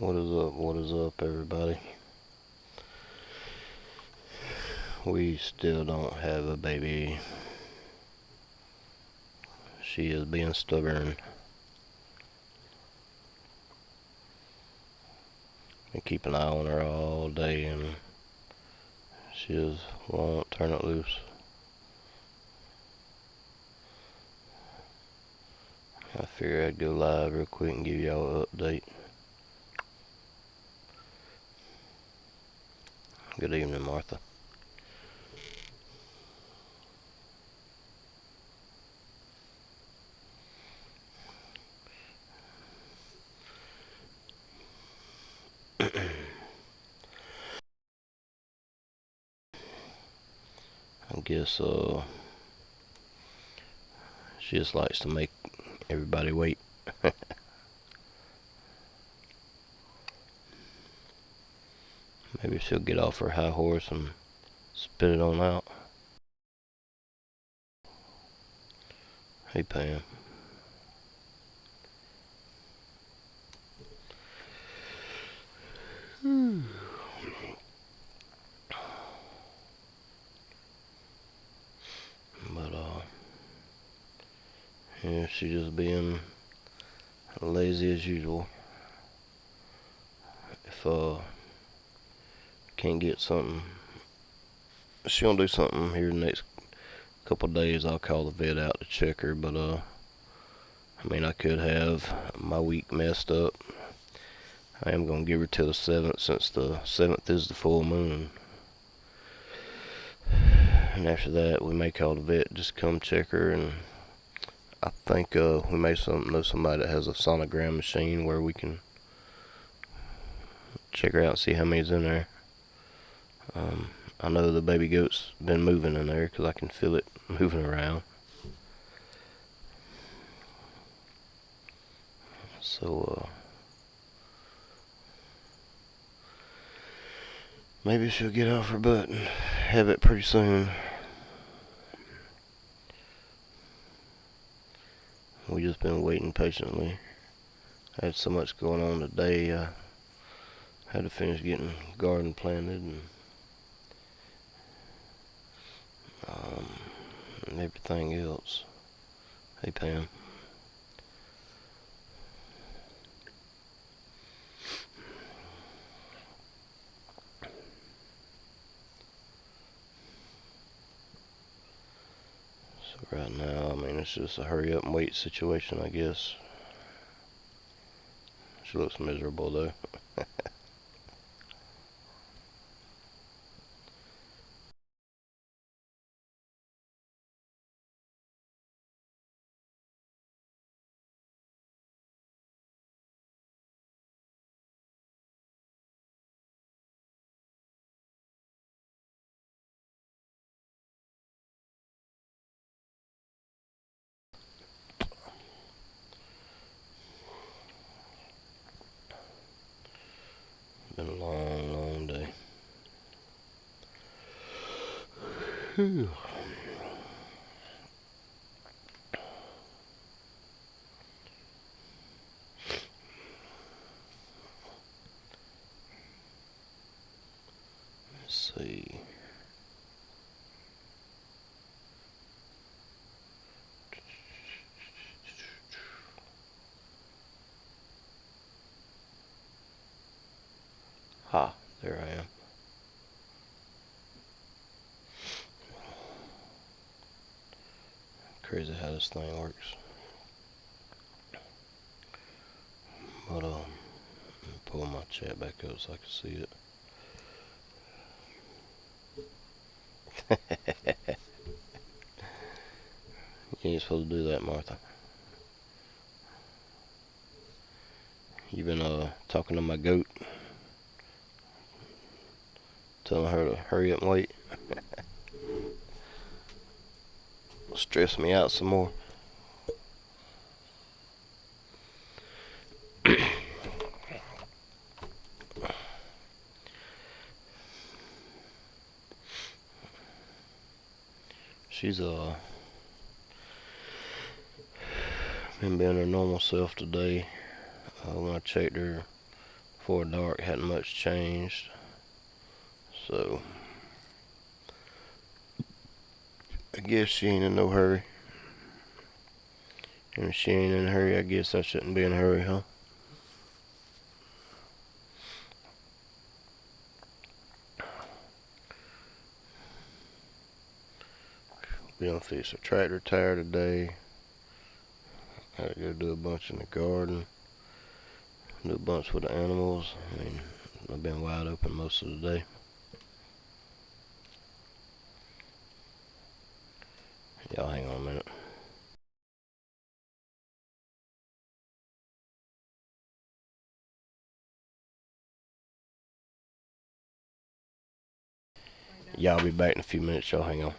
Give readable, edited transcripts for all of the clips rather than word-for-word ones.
What is up? What is up, everybody? We still don't have a baby. She is being stubborn. I keep an eye on her all day, and she just won't turn it loose. I figured I'd go live real quick and give y'all an update. Good evening, Martha. I guess she just likes to make everybody wait. Maybe she'll get off her high horse and spit it on out. Hey, Pam. But yeah, she's just being lazy as usual. If can't get something, she gonna do something here the next couple of days. I'll call the vet out to check her, but I mean, I could have my week messed up. I am gonna give her till the 7th, since the 7th is the full moon. And after that, we may call the vet just come check her, and I think we may know somebody that has a sonogram machine where we can check her out and see how many's in there. I know the baby goat's been moving in there because I can feel it moving around. So maybe she'll get off her butt and have it pretty soon. We just been waiting patiently. I had so much going on today. I had to finish getting garden planted and everything else. Hey, Pam. So right now, I mean, it's just a hurry up and wait situation, I guess. She looks miserable, though. Been a long, long day. Whew. Let's see. Ha, there I am. Crazy how this thing works. But pull my chat back up so I can see it. You ain't supposed to do that, Martha. You been talking to my goat, telling her to hurry up and wait. Stress me out some more. She's been being her normal self today. When I checked her before dark hadn't much changed. So I guess she ain't in no hurry. And if she ain't in a hurry, I guess I shouldn't be in a hurry, huh? We done fixed a tractor tire today. Had to go do a bunch in the garden. Do a bunch with the animals. I mean, I've been wide open most of the day. Y'all hang on a minute. Y'all be back in a few minutes. Y'all hang on.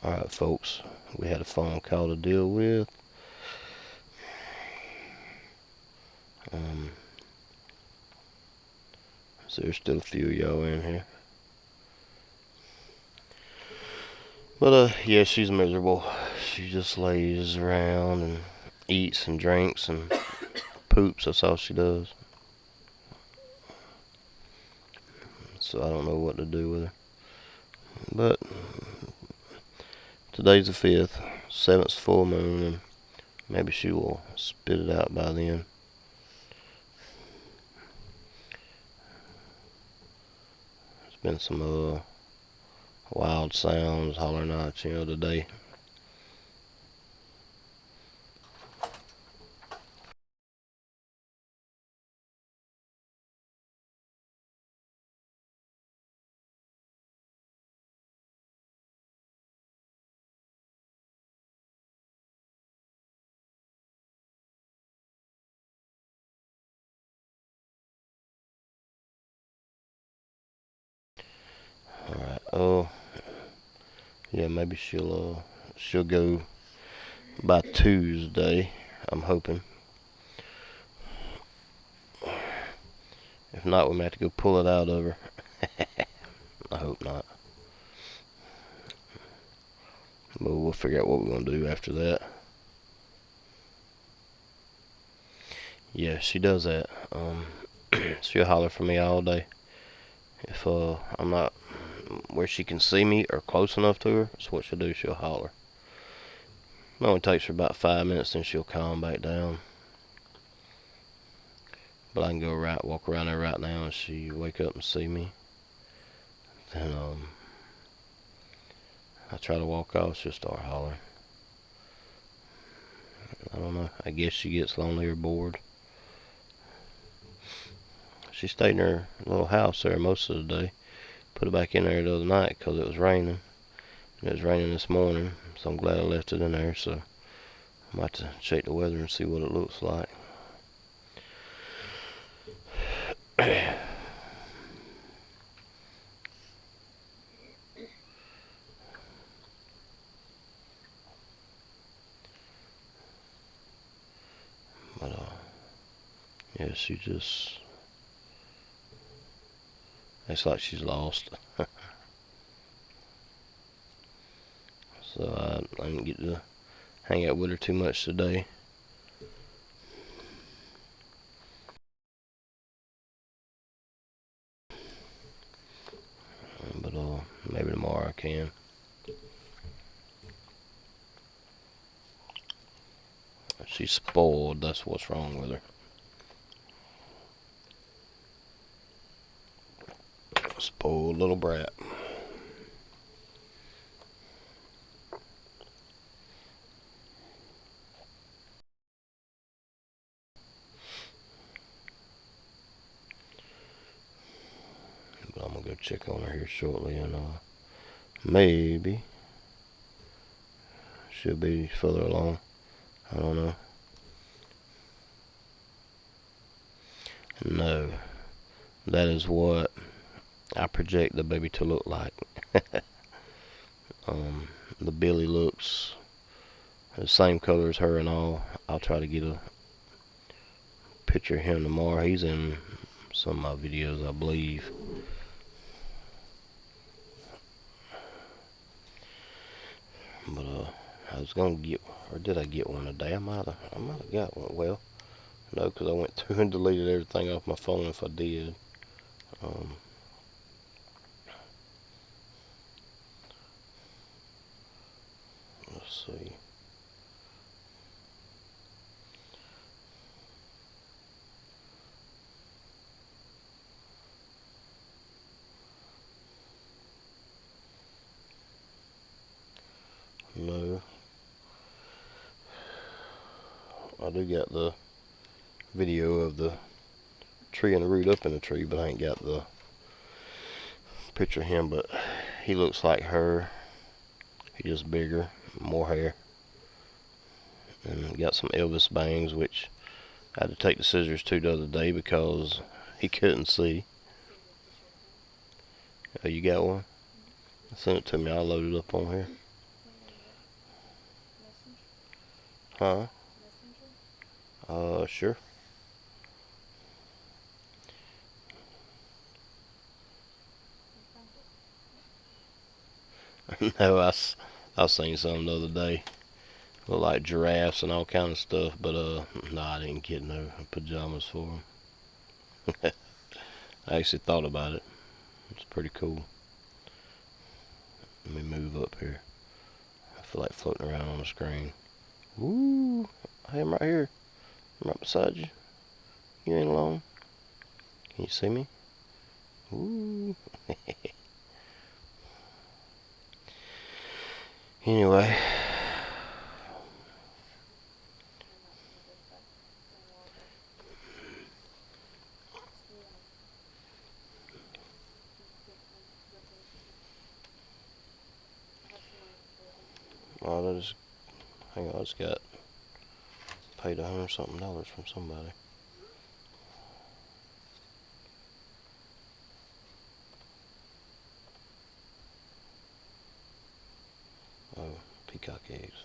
Alright, folks, we had a phone call to deal with. So there's still a few of y'all in here. But, yeah, she's miserable. She just lays around and eats and drinks and poops. That's all she does. So I don't know what to do with her. But today's the 5th, 7th's full moon, and maybe she will spit it out by then. There's been some wild sounds, holler nights, today. Alright, yeah, maybe she'll go by Tuesday, I'm hoping. If not, we may have to go pull it out of her. I hope not. But we'll figure out what we're going to do after that. Yeah, she does that. She'll holler for me all day. If I'm not where she can see me or close enough to her, that's what she'll do. She'll holler. It only takes her about 5 minutes, then she'll calm back down. But I can walk around there right now, and she wake up and see me. Then I try to walk off, she'll start hollering. I don't know. I guess she gets lonely or bored. She stayed in her little house there most of the day. Put it back in there the other night because it was raining. And it was raining this morning, so I'm glad I left it in there. So I might have to check the weather and see what it looks like. But yeah, she just, it's like she's lost. So I didn't get to hang out with her too much today. But maybe tomorrow I can. She's spoiled, that's what's wrong with her. Spoiled little brat. But I'm gonna go check on her here shortly, and maybe she'll be further along. I don't know. No, that is what I project the baby to look like. The Billy looks the same color as her and all. I'll try to get a picture of him tomorrow. He's in some of my videos, I believe. But I was gonna get, or did I get one today? I might have got one. Well, no, because I went through and deleted everything off my phone. If I did, let's see. No, I do got the video of the tree and the root up in the tree, but I ain't got the picture of him. But he looks like her. He's just bigger, more hair, and got some Elvis bangs, which I had to take the scissors to the other day because he couldn't see. Oh, you got one? Send it to me. I'll load it up on here. Huh? Sure. No, I seen some the other day. Look like giraffes and all kind of stuff, but no, I didn't get no pajamas for them. I actually thought about it. It's pretty cool. Let me move up here. I feel like floating around on the screen. Woo! Hey, I'm right here. I'm right beside you. You ain't alone. Can you see me? Woo! Anyway, oh, I just hang on. I just got paid $100 something from somebody. Oh, peacock eggs.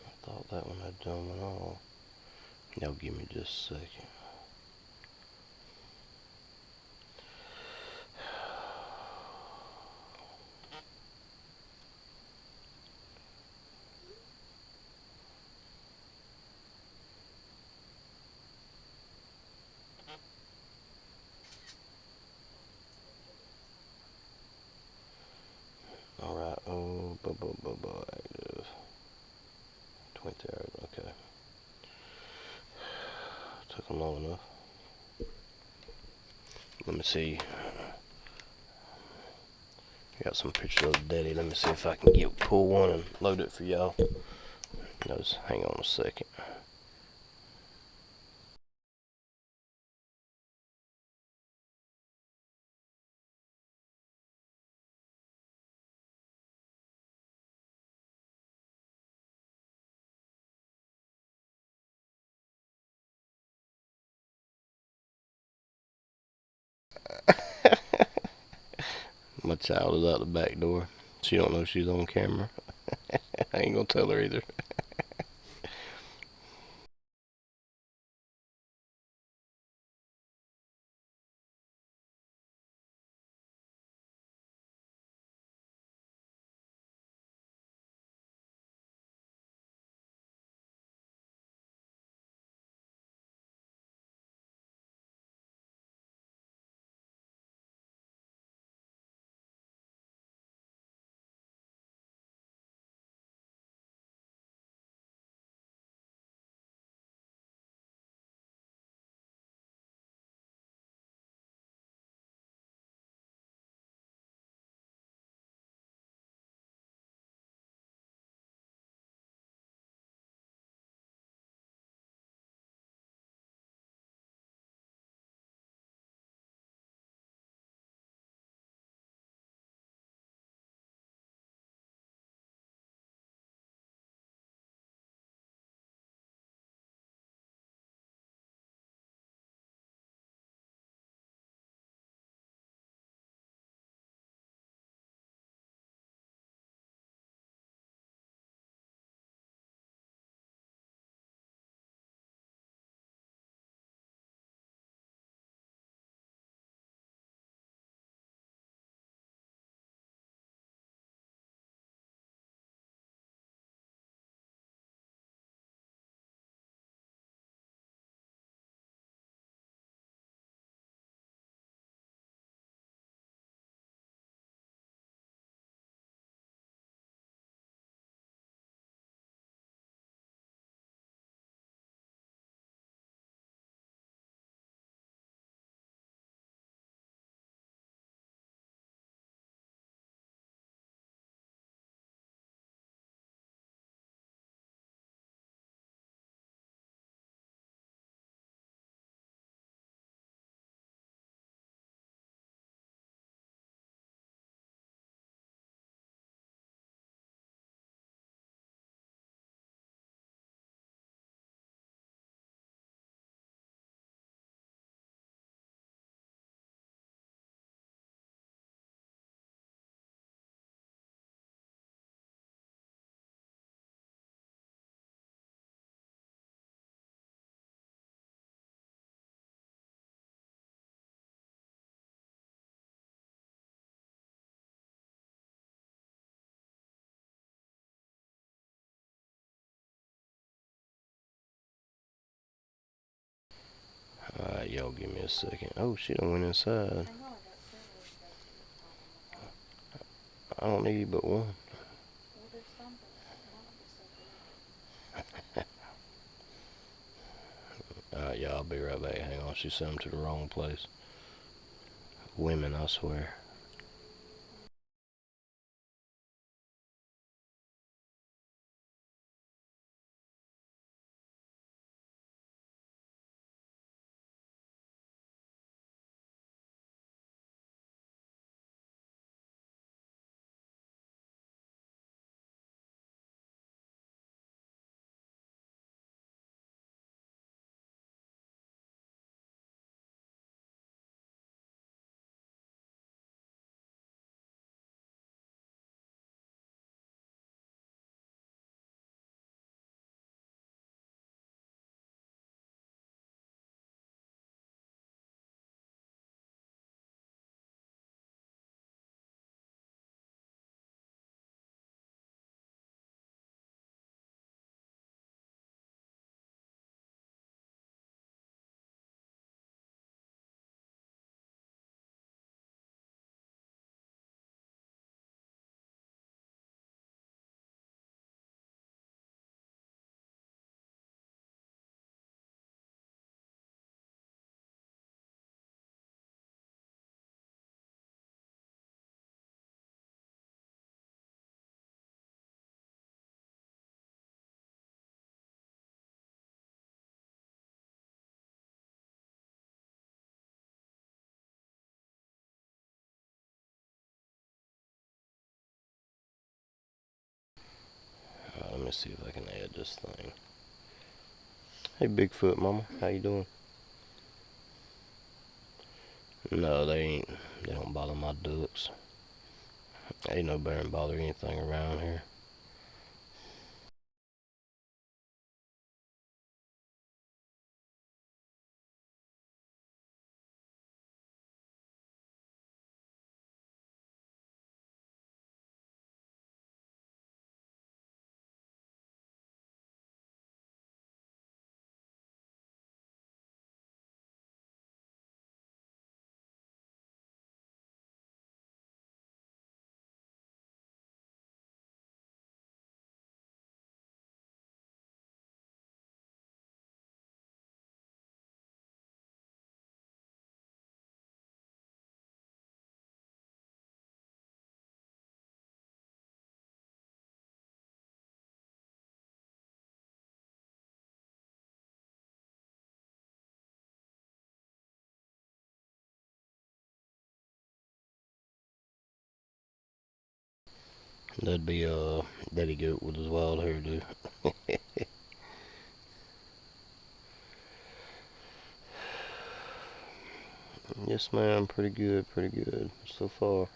I thought that one had done it all. Now give me just a second. Alright, oh, active. 20 hours, okay. Took them long enough. Let me see. Got some pictures of Daddy. Let me see if I can pull one and load it for y'all. Just hang on a second. My child is out the back door. She don't know she's on camera. I ain't gonna tell her either. y'all give me a second. Oh, she done went inside. I don't need but one. Alright, y'all, I'll be right back. Hang on, she sent them to the wrong place. Women, I swear. Let me see if I can add this thing. Hey, Bigfoot Mama, how you doing? No, they ain't. They don't bother my ducks. Ain't no bear and bother anything around here. That'd be Daddy Goat with his wild hairdo. Yes, ma'am. Pretty good so far.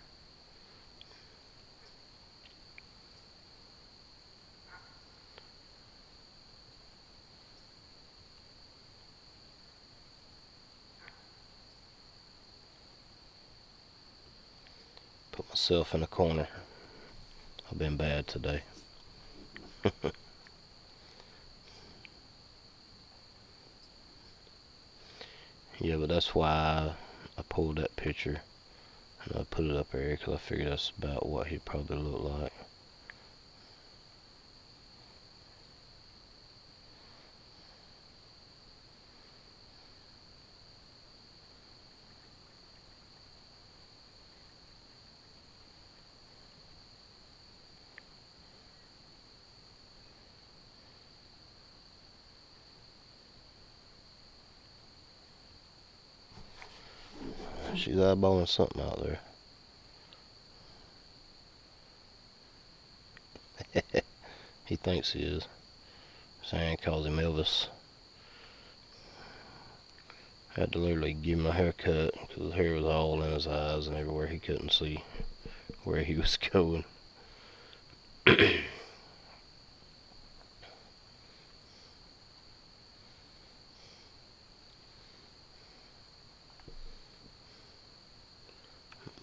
Put myself in a corner. I've been bad today. Yeah, but that's why I pulled that picture and I put it up there because I figured that's about what he'd probably look like. She's eyeballing something out there. He thinks he is. Sam calls him Elvis. I had to literally give him a haircut because his hair was all in his eyes and everywhere. He couldn't see where he was going.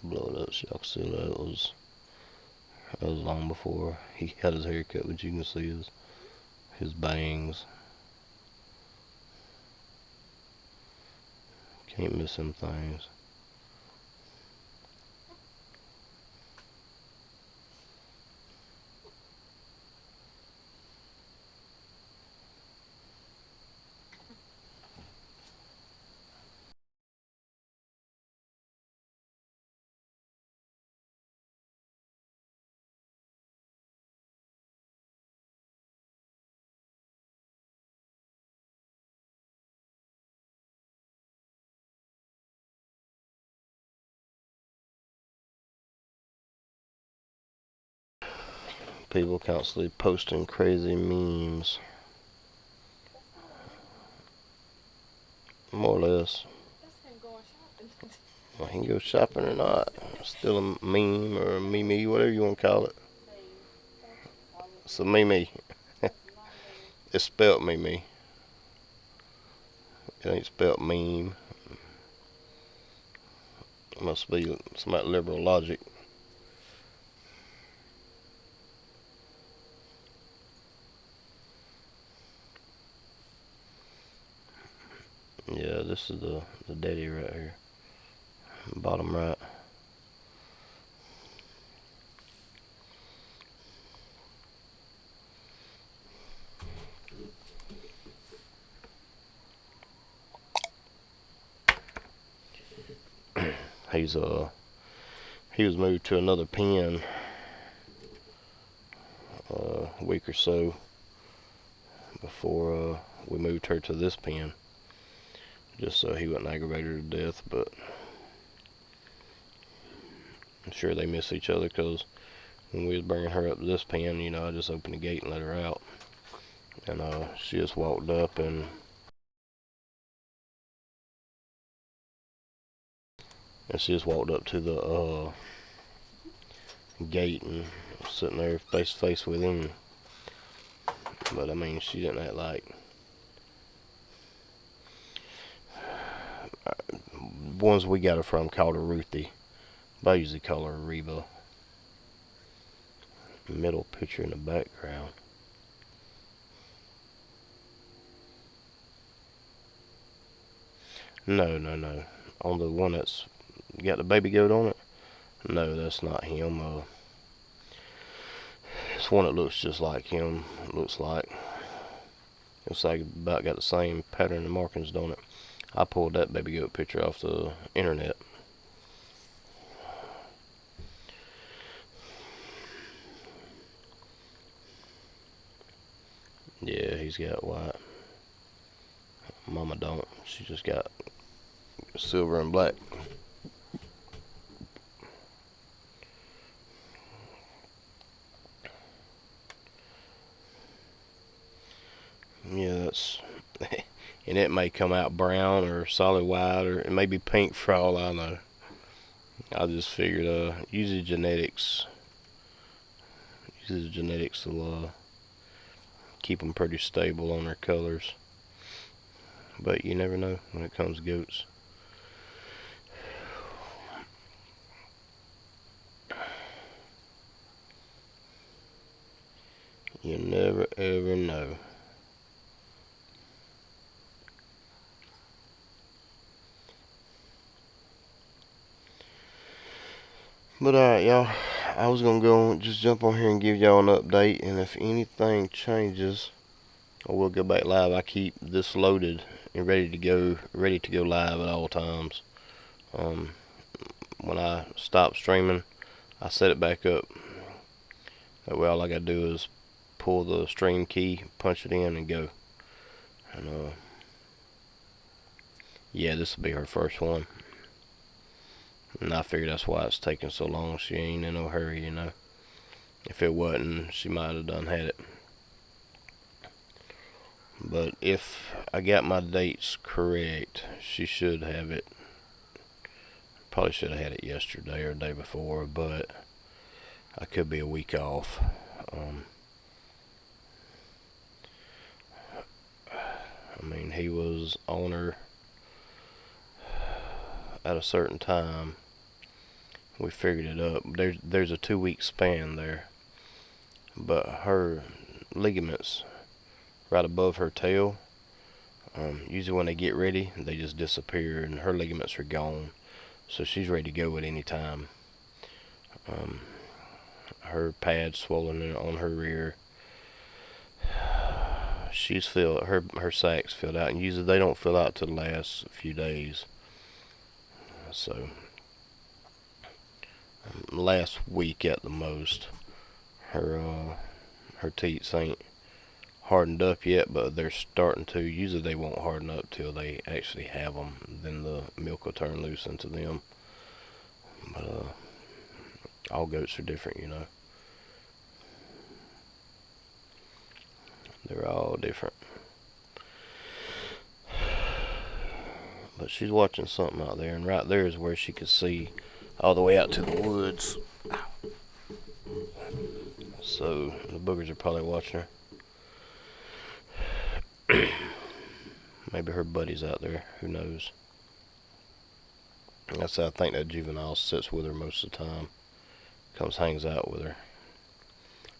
Blow it up so y'all can see that was long before he had his hair cut, but you can see his bangs. Can't miss them things. People constantly posting crazy memes. More or less. Well, he can go shopping or not. Still a meme or a meme, whatever you want to call it. It's a meme. It's spelt meme. It ain't spelt meme. It must be some liberal logic. Yeah, this is the daddy right here. Bottom right. He's he was moved to another pen a week or so before we moved her to this pen, just so he wouldn't aggravate her to death. But I'm sure they miss each other, because when we was bringing her up to this pen, I just opened the gate and let her out, and she just walked up and she just walked up to the gate and was sitting there face to face with him. But I mean, she didn't act like. Ones we got her from called her Ruthie, but I usually call her Reba. Middle picture in the background. No, no, no. On the one that's got the baby goat on it? No, that's not him. It's one that looks just like him. Looks like about got the same pattern and markings, don't it? I pulled that baby goat picture off the internet. Yeah, he's got white. Mama don't. She just got silver and black. Yeah, that's. And it may come out brown or solid white, or it may be pink for all I know. I just figured, usually genetics will keep them pretty stable on their colors. But you never know when it comes to goats. You never ever know. But alright, y'all. I was gonna go just jump on here and give y'all an update, and if anything changes, I will go back live. I keep this loaded and ready to go live at all times. When I stop streaming, I set it back up. That way, all I gotta do is pull the stream key, punch it in, and go. And yeah, this will be her first one. And I figured that's why it's taking so long. She ain't in no hurry, If it wasn't, she might have done had it. But if I got my dates correct, she should have it. Probably should have had it yesterday or the day before, but I could be a week off. I mean, he was on her at a certain time. We figured it up. There's a 2-week span there, but her ligaments right above her tail Usually when they get ready, they just disappear and her ligaments are gone. So she's ready to go at any time. Her pad's swollen on her rear. She's filled, her sack's filled out, and usually they don't fill out till the last few days. So last week at the most, her teats ain't hardened up yet, but they're starting to. Usually they won't harden up till they actually have them. Then the milk will turn loose into them. But all goats are different, you know. They're all different. But she's watching something out there, and right there is where she could see all the way out to the woods. So the boogers are probably watching her. Maybe her buddy's out there. Who knows? I think that juvenile sits with her most of the time. Comes hangs out with her.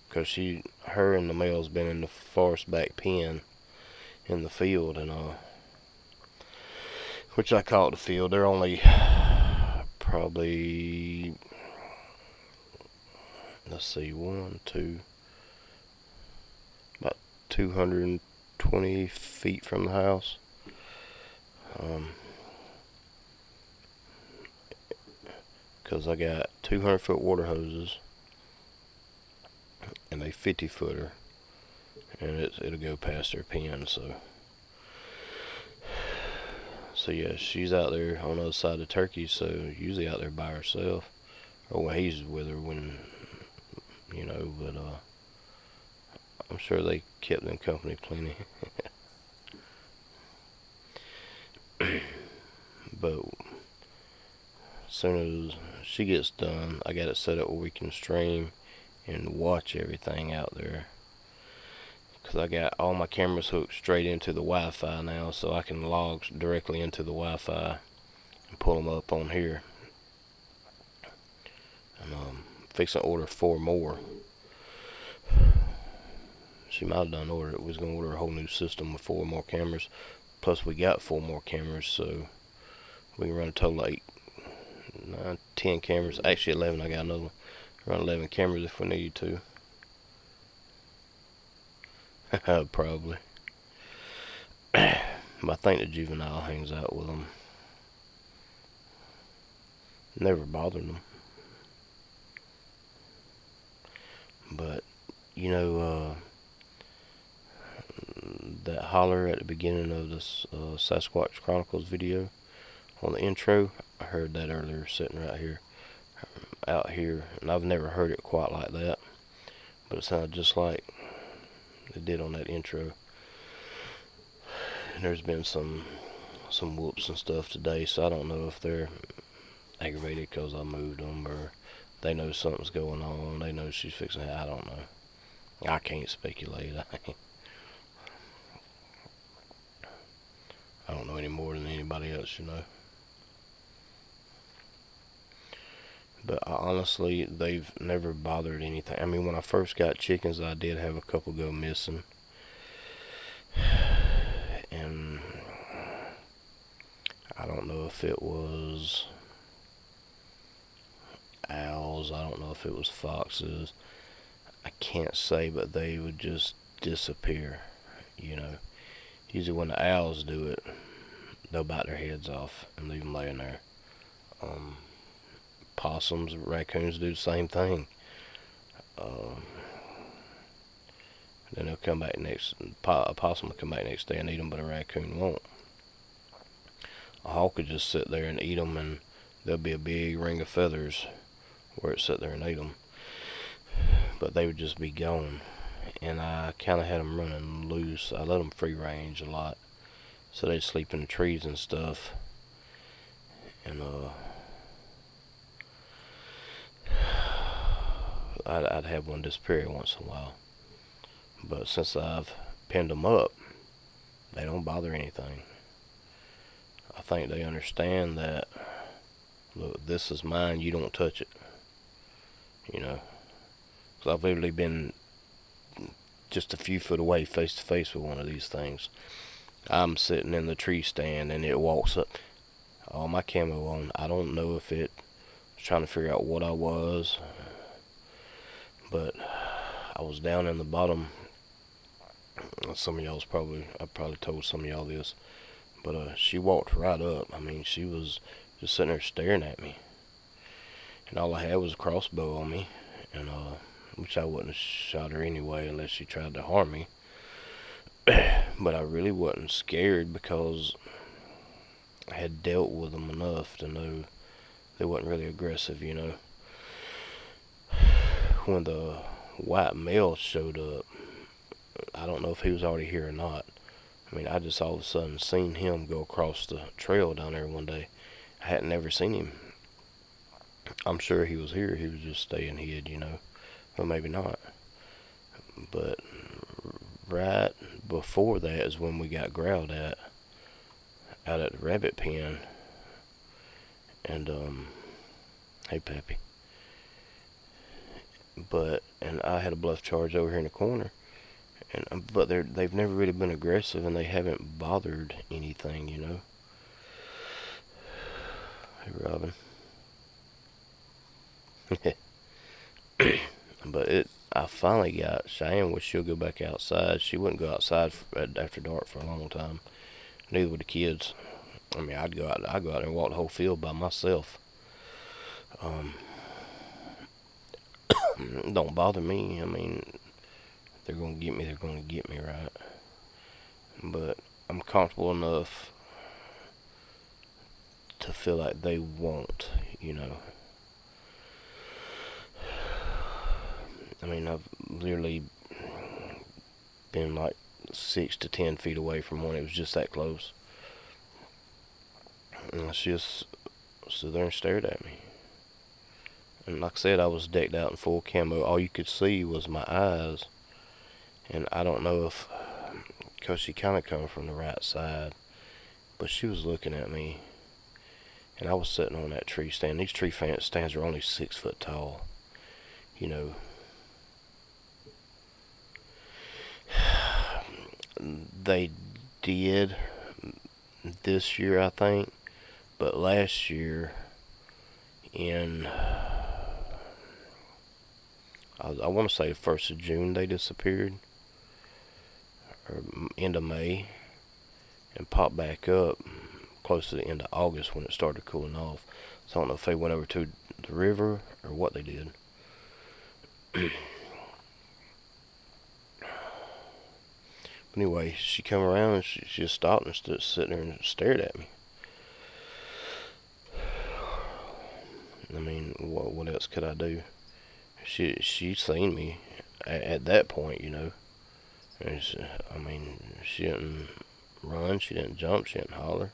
Because her and the male's been in the forest back pen in the field, and which I call it the field. They're only probably, let's see, about 220 feet from the house. Because I got 200-foot water hoses and a 50-footer, and it'll go past their pen. So yeah, she's out there on the other side of the turkey. So usually out there by herself, or when he's with her, when you know. But I'm sure they kept them company plenty. But as soon as she gets done, I got it set up where we can stream and watch everything out there. Because I got all my cameras hooked straight into the Wi-Fi now, so I can log directly into the Wi-Fi and pull them up on here. And fixing to order 4 more. She might have done order it. We was going to order a whole new system with 4 more cameras. Plus we got 4 more cameras, so we can run a total of 10 cameras. Actually 11, I got another one. Run 11 cameras if we need to. Probably. But I think the juvenile hangs out with them. Never bothered them. But, you know, that holler at the beginning of this Sasquatch Chronicles video on the intro, I heard that earlier sitting right here, out here, and I've never heard it quite like that, but it sounded just like it did on that intro. And there's been some whoops and stuff today, so I don't know if they're aggravated because I moved them, or they know something's going on. They know she's fixing it. I don't know. I can't speculate. I don't know any more than anybody else, you know. But honestly, they've never bothered anything. I mean, when I first got chickens, I did have a couple go missing. And I don't know if it was owls. I don't know if it was foxes. I can't say, but they would just disappear, you know. Usually when the owls do it, they'll bite their heads off and leave them laying there. Possums, raccoons do the same thing. Then they'll come back a possum will come back next day and eat them, but a raccoon won't. A hawk could just sit there and eat them, and there'll be a big ring of feathers where it sit there and eat them. But they would just be gone. And I kind of had them running loose. I let them free range a lot, so they'd sleep in the trees and stuff. And I'd have one disappear once in a while. But since I've pinned them up, they don't bother anything. I think they understand that, look, this is mine, you don't touch it. You know, because I've literally been just a few foot away, face to face with one of these things. I'm sitting in the tree stand and it walks up, all my camo on. I don't know if it was trying to figure out what I was, but I was down in the bottom. Some of I probably told some of y'all this, but she walked right up. I mean, she was just sitting there staring at me, and all I had was a crossbow on me, and which I wouldn't have shot her anyway unless she tried to harm me. But I really wasn't scared because I had dealt with them enough to know they wasn't really aggressive, you know. When the white male showed up, I don't know if he was already here or not. I mean, I just all of a sudden seen him go across the trail down there one day. I hadn't never seen him. I'm sure he was here. He was just staying hid, you know. Well, maybe not. But right before that is when we got growled at out at the rabbit pen. And, hey, Pappy. And I had a bluff charge over here in the corner. But they've never really been aggressive, and they haven't bothered anything, you know. Hey, Robin. But I finally got Cheyenne, which she'll go back outside. She wouldn't go outside after dark for a long time. Neither would the kids. I mean, I'd go out there and walk the whole field by myself. Don't bother me. I mean, they're gonna get me. They're gonna get me, right? But I'm comfortable enough to feel like they won't, you know. I mean, I've literally been like 6 to 10 feet away from one. It was just that close. And she just stood there and stared at me. And like I said, I was decked out in full camo. All you could see was my eyes. And I don't know if, because she kind of come from the right side, but she was looking at me. And I was sitting on that tree stand. These tree stands are only 6 foot tall. You know, they did this year, I think. But last year, I want to say the 1st of June, they disappeared, or end of May, and popped back up close to the end of August when it started cooling off. So I don't know if they went over to the river or what they did. But anyway, she come around and she just stopped and stood sitting there and stared at me. I mean, what else could I do? She seen me at that point, you know. And I mean, she didn't run, she didn't jump, she didn't holler.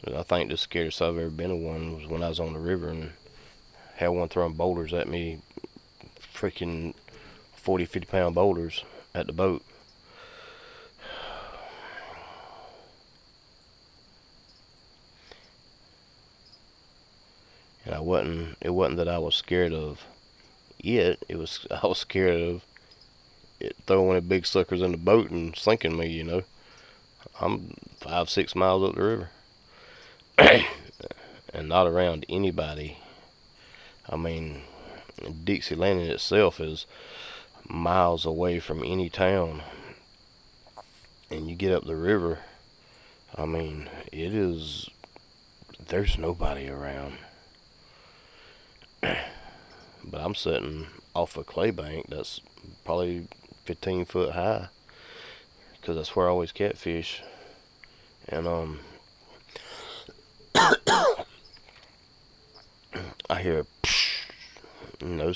But I think the scariest I've ever been to one was when I was on the river and had one throwing boulders at me, freaking 40, 50-pound boulders at the boat. And it wasn't that I was scared of it. I was scared of it throwing the big suckers in the boat and sinking me, you know. I'm 5, 6 miles up the river. And not around anybody. I mean, Dixie Landing itself is miles away from any town. And you get up the river, I mean, there's nobody around. But I'm sitting off a clay bank that's probably 15 foot high, because that's where I always catfish. And I hear a, you know,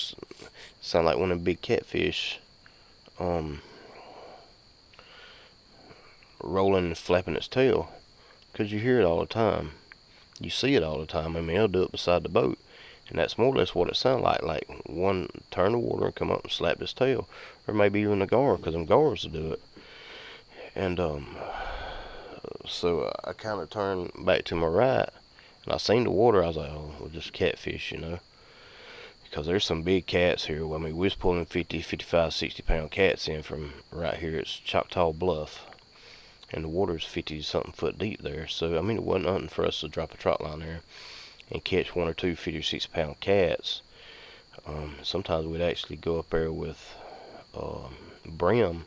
sound like one of the big catfish rolling and flapping its tail, because you hear it all the time. You see it all the time. I mean, it'll do it beside the boat. And that's more or less what it sounded like one turn the water and come up and slap his tail. Or maybe even a gar, because them gars will do it. And so I kind of turned back to my right, and I seen the water. I was like, oh, well, just catfish, you know. because there's some big cats here. I mean, we was pulling 50, 55, 60-pound cats in from right here. It's Choctaw Bluff, and the water's 50-something foot deep there. So, I mean, it wasn't nothing for us to drop a trot line there and catch one or two 50 or 60-pound cats. Sometimes we'd actually go up there with brim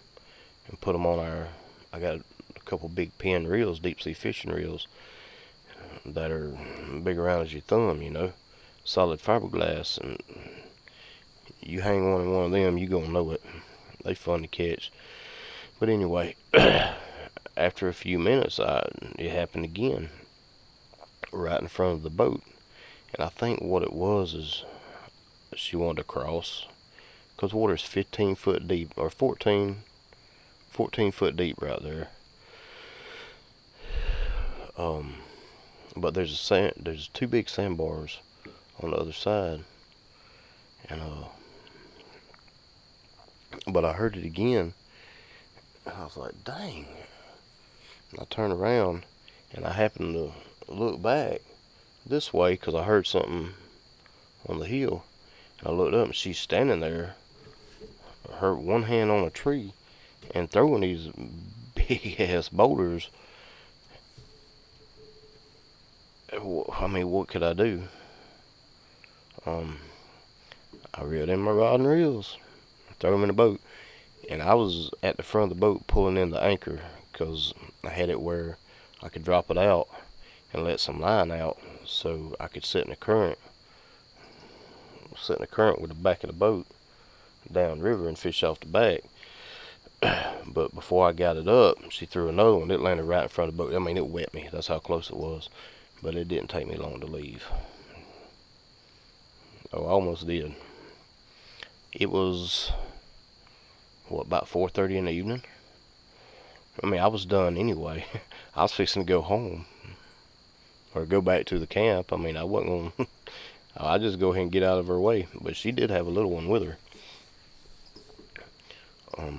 and put them on our. I got a couple big pin reels, deep sea fishing reels, that are big around as your thumb, solid fiberglass, and you hang one in one of them, you gonna know it. They fun to catch. But anyway, after a few minutes, it happened again, right in front of the boat, and I think what it was is she wanted to cross, because water's 15 foot deep, or 14 foot deep right there. But there's two big sandbars on the other side, and but I heard it again, and I was like, dang. And I turned around, and I happened to look back this way, because I heard something on the hill, and I looked up, and she's standing there, her one hand on a tree, and throwing these big ass boulders. I mean, what could I do? I reeled in my rod and reels, throw them in the boat, and I was at the front of the boat pulling in the anchor, because I had it where I could drop it out and let some line out, so I could sit in the current with the back of the boat down river and fish off the back. But before I got it up, she threw another one. It landed right in front of the boat. I mean, it wet me. That's how close it was. But it didn't take me long to leave. Oh, I almost did. It was, about 4:30 in the evening? I mean, I was done anyway. I was fixing to go home. Or go back to the camp. I mean, I wasn't going to... I'd just go ahead and get out of her way. But she did have a little one with her. But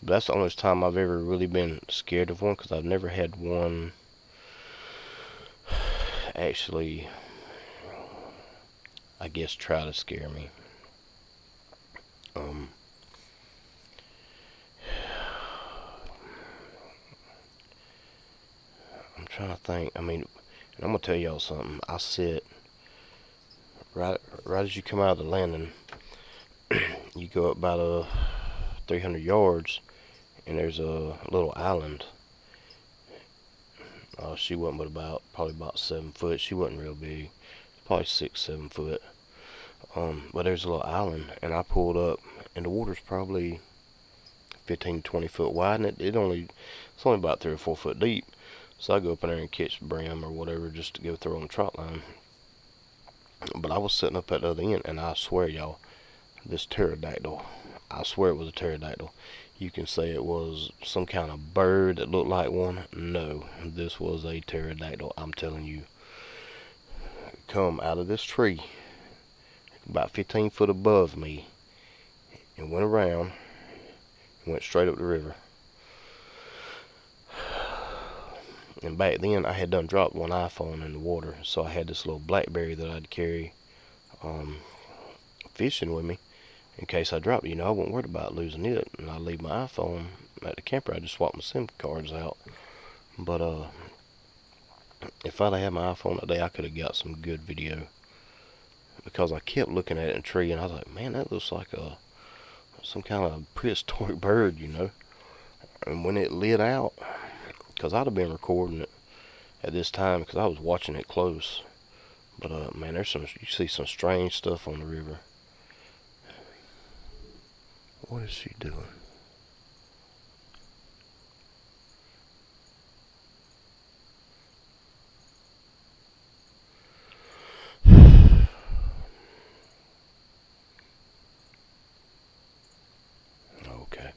that's the only time I've ever really been scared of one, because I've never had one actually, I guess, try to scare me. I'm trying to think. I mean, and I'm gonna tell y'all something. I sit right as you come out of the landing. You go up about 300 yards, and there's a little island. She wasn't probably about 7 foot. She wasn't real big, probably 6, 7 foot. But there's a little island, and I pulled up, and the water's probably 15 to 20 foot wide, and it's only about 3 or 4 foot deep. So I go up in there and catch brim or whatever, just to go throw on the trot line. But I was sitting up at the other end, and I swear, y'all, this pterodactyl, I swear it was a pterodactyl. You can say it was some kind of bird that looked like one. No, this was a pterodactyl. I'm telling you. Come out of this tree, about 15 foot above me, and went around, and went straight up the river. And back then, I had done dropped one iPhone in the water, so I had this little BlackBerry that I'd carry fishing with me in case I dropped it. I wasn't worried about losing it, and I'd leave my iPhone at the camper. I just swapped my SIM cards out. But if I'd had my iPhone that day, I could have got some good video, because I kept looking at it in a tree, and I was like, man, that looks like some kind of prehistoric bird, And when it lit out, because I'd have been recording it at this time, because I was watching it close. But man, you see some strange stuff on the river. What is she doing? Okay.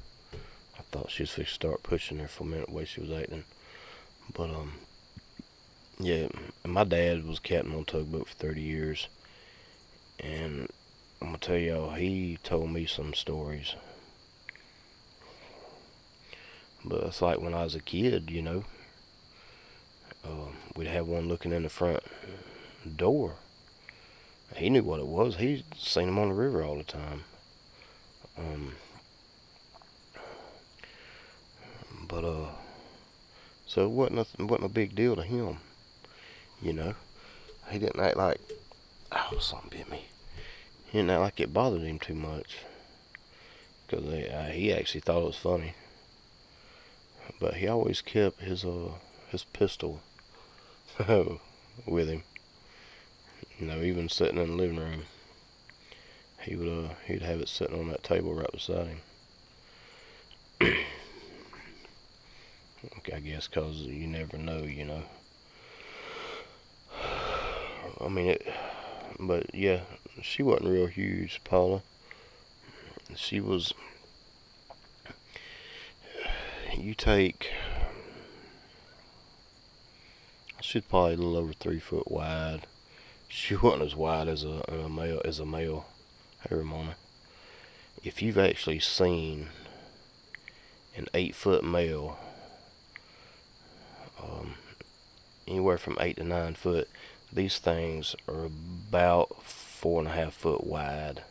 I thought she was fixing to start pushing her for a minute the way she was acting. But, yeah, my dad was captain on tugboat for 30 years. And I'm going to tell y'all, he told me some stories. But it's like when I was a kid, we'd have one looking in the front door. He knew what it was. He'd seen him on the river all the time. Um, but so it wasn't a big deal to him. You know, he didn't act like, oh, something bit me. He didn't act like it bothered him too much, because he actually thought it was funny. But he always kept his pistol with him. You know, even sitting in the living room, he'd have it sitting on that table right beside him. I guess because you never know, you know. I mean it, but yeah, she wasn't real huge, Paula. She was. You take. She's probably a little over 3 foot wide. She wasn't as wide as a male. Hey, Ramona. If you've actually seen an 8 foot male, um, anywhere from 8 to 9 foot, these things are about 4.5 foot wide.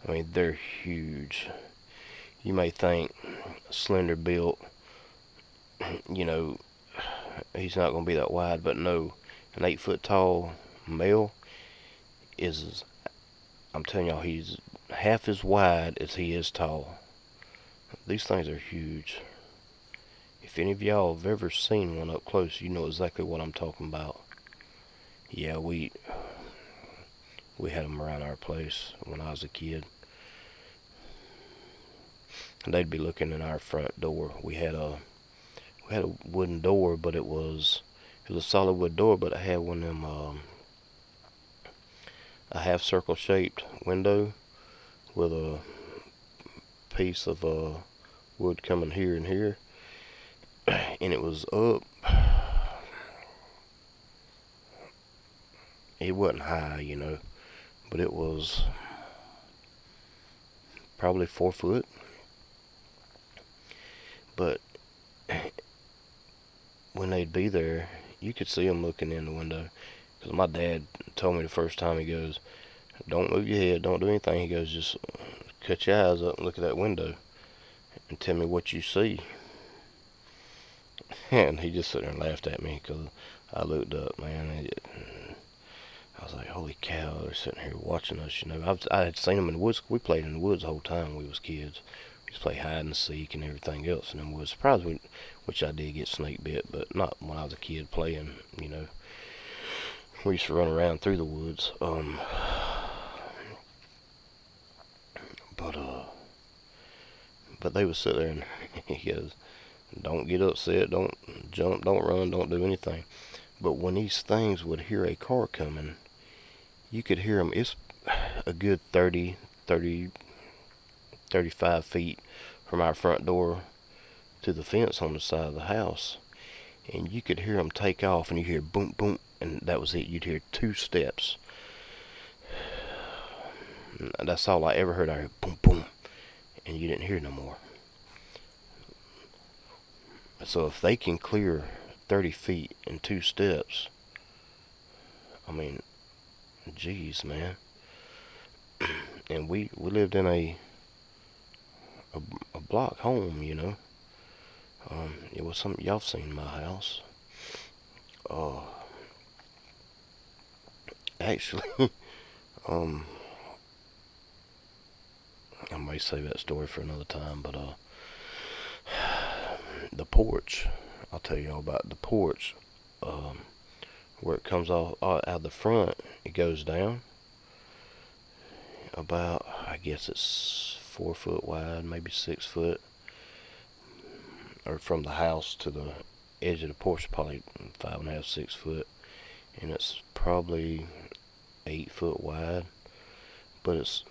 I mean, they're huge. You may think slender built, you know, he's not going to be that wide, but no, an 8 foot tall male is, I'm telling y'all, he's half as wide as he is tall. These things are huge. If any of y'all have ever seen one up close, you know exactly what I'm talking about. Yeah, we had them around our place when I was a kid. And they'd be looking in our front door. We had a wooden door, but it was a solid wood door, but it had one of them a half circle shaped window with a piece of wood coming here and here, and it was up. It wasn't high, you know, but it was probably 4 foot. But when they'd be there, you could see them looking in the window. Because my dad told me the first time, he goes, don't move your head, don't do anything. He goes, just cut your eyes up and look at that window and tell me what you see. And he just sat there and laughed at me because I looked up, man. And I was like, holy cow, they're sitting here watching us, you know. I had seen them in the woods. We played in the woods the whole time we was kids. We used to play hide and seek and everything else in them woods. Surprised me, which I did get snake bit, but not when I was a kid playing, you know. We used to run around through the woods. But they would sit there and he goes, don't get upset, don't jump, don't run, don't do anything. But when these things would hear a car coming, you could hear them. It's a good 35 feet from our front door to the fence on the side of the house. And you could hear them take off, and you hear boom, boom, and that was it. You'd hear 2 steps. And that's all I ever heard. I heard boom, boom, and you didn't hear no more. So if they can clear 30 feet in 2 steps, I mean, geez, man. And we lived in a block home, you know. It was something y'all seen my house. Actually, I may save that story for another time, but the porch, I'll tell y'all about the porch. Where it comes off out of the front, it goes down about, I guess it's 4 foot wide, maybe 6 foot, or from the house to the edge of the porch, probably 5.5, 6 foot, and it's probably 8 foot wide, but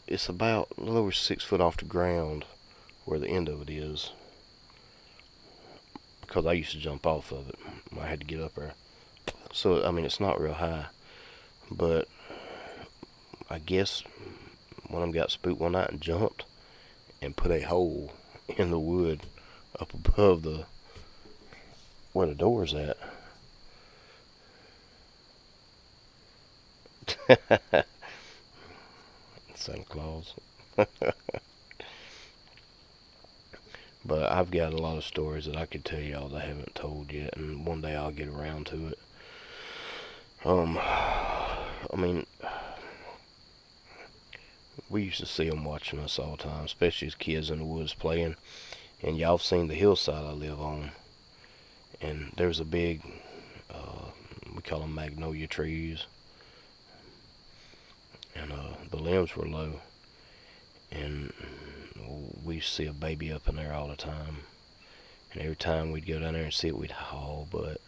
it's about a little over 6 foot off the ground where the end of it is, because I used to jump off of it. I had to get up there. So, I mean, it's not real high, but I guess one of them got spooked one night and jumped and put a hole in the wood up above where the door's at. Santa Claus. But I've got a lot of stories that I could tell y'all that I haven't told yet, and one day I'll get around to it. I mean, we used to see them watching us all the time, especially as kids in the woods playing. And y'all have seen the hillside I live on, and there's a big, we call them magnolia trees, and the limbs were low, and we used to see a baby up in there all the time. And every time we'd go down there and see it, we'd haul butt.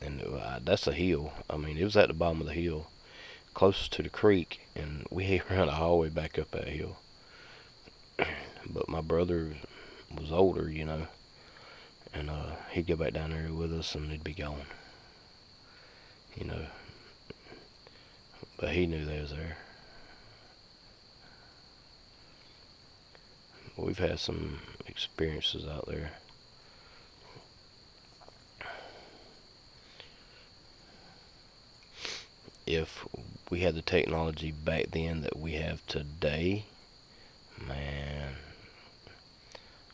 And that's a hill. I mean, it was at the bottom of the hill, closest to the creek, and we ran a hallway back up that hill. But my brother was older, and he'd go back down there with us, and they'd be gone, you know. But he knew they was there. We've had some experiences out there. If we had the technology back then that we have today, man,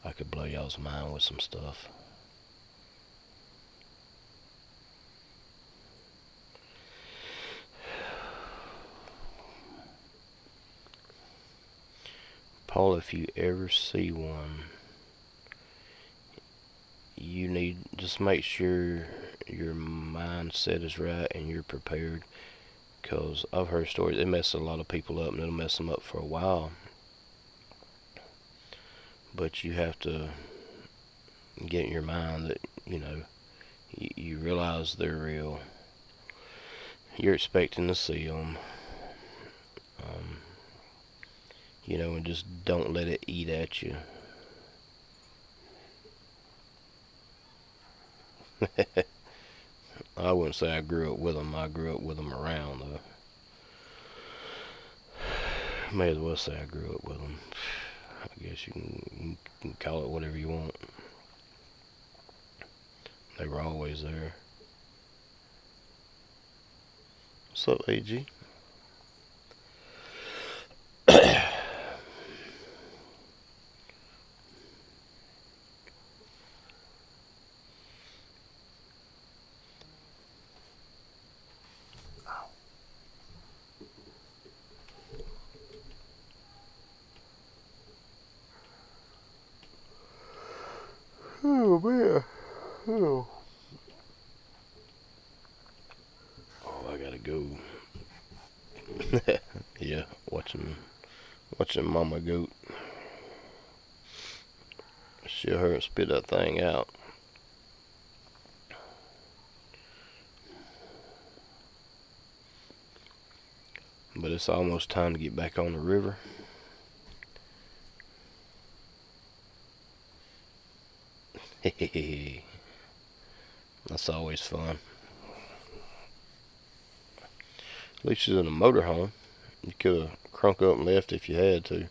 I could blow y'all's mind with some stuff. Paul, if you ever see one, you need just make sure your mindset is right and you're prepared. Because I've heard stories, it messes a lot of people up, and it'll mess them up for a while. But you have to get in your mind that, you realize they're real. You're expecting to see them. And just don't let it eat at you. I wouldn't say I grew up with them. I grew up with them around, though. May as well say I grew up with them. I guess you can call it whatever you want. They were always there. What's up, AG? Oh man. Oh, I gotta go. Yeah, watching Mama Goat. She'll hurry and spit that thing out. But it's almost time to get back on the river. That's always fun. At least she's in a motorhome. You could have crunk up and left if you had to.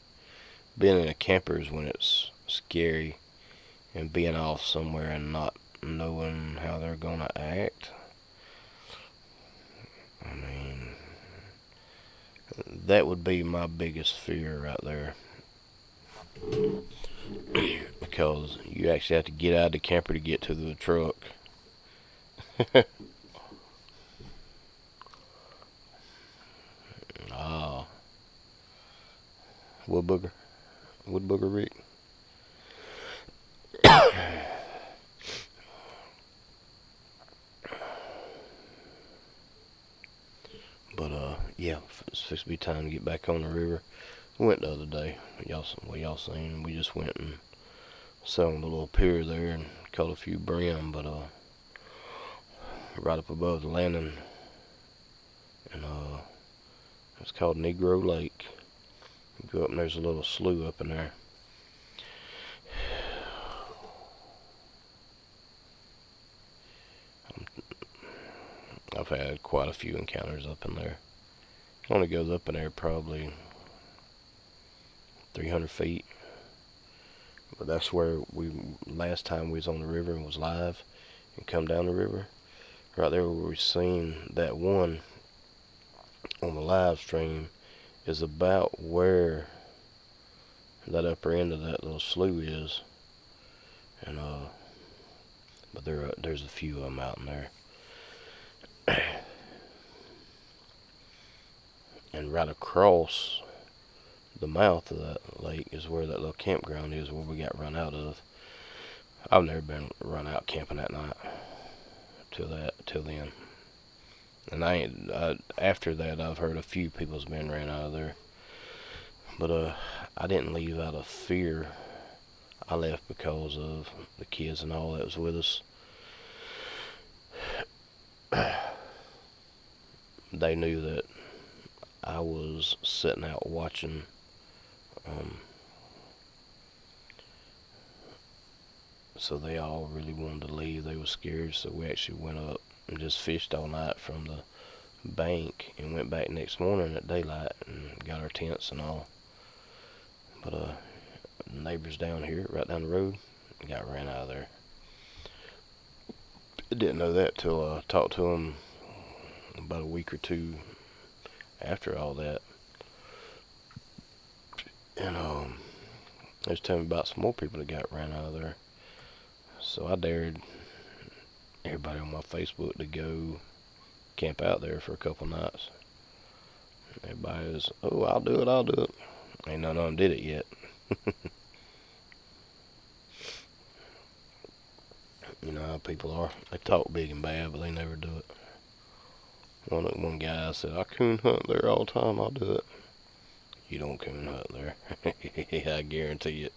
Being in a camper is when it's scary, and being off somewhere and not knowing how they're gonna act. I mean, that would be my biggest fear right there. Because you actually have to get out of the camper to get to the truck. Ah, wood booger. Wood booger Rick. But yeah, it's supposed to be time to get back on the river. We went the other day. Y'all seen? We just went and sat on the little pier there and caught a few brim, but right up above the landing, and it's called Negro Lake. You go up and there's a little slough up in there. I've had quite a few encounters up in there. It only goes up in there probably 300 feet. But that's where last time we was on the river and was live and come down the river. Right there where we seen that one, on the live stream is about where that upper end of that little slough is, and but there's a few of them out in there, and right across the mouth of that lake is where that little campground is, where we got run out of. I've never been run out camping that night till then, and after that I've heard a few people's been ran out of there, but I didn't leave out of fear. I left because of the kids and all that was with us. They knew that I was sitting out watching. So they all really wanted to leave. They were scared, so we actually went up and just fished all night from the bank and went back next morning at daylight and got our tents and all. But neighbors down here, right down the road, got ran out of there. I didn't know that till I talked to them about a week or two after all that. And they was telling me about some more people that got ran out of there. So I dared everybody on my Facebook to go camp out there for a couple nights. Everybody was, oh, I'll do it. Ain't none of them did it yet. You know how people are. They talk big and bad, but they never do it. One guy said, I coon hunt there all the time, I'll do it. You don't coon hunt there. I guarantee it.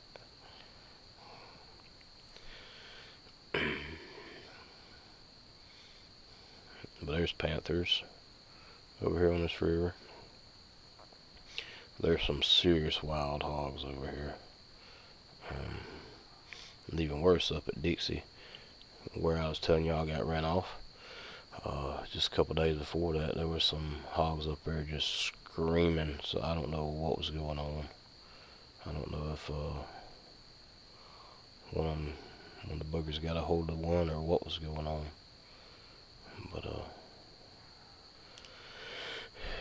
But there's panthers over here on this river. There's some serious wild hogs over here. And even worse up at Dixie, where I was telling y'all I got ran off. Just a couple days before that, there was some hogs up there just screaming. So I don't know what was going on. I don't know if one of the boogers got a hold of one or what was going on. But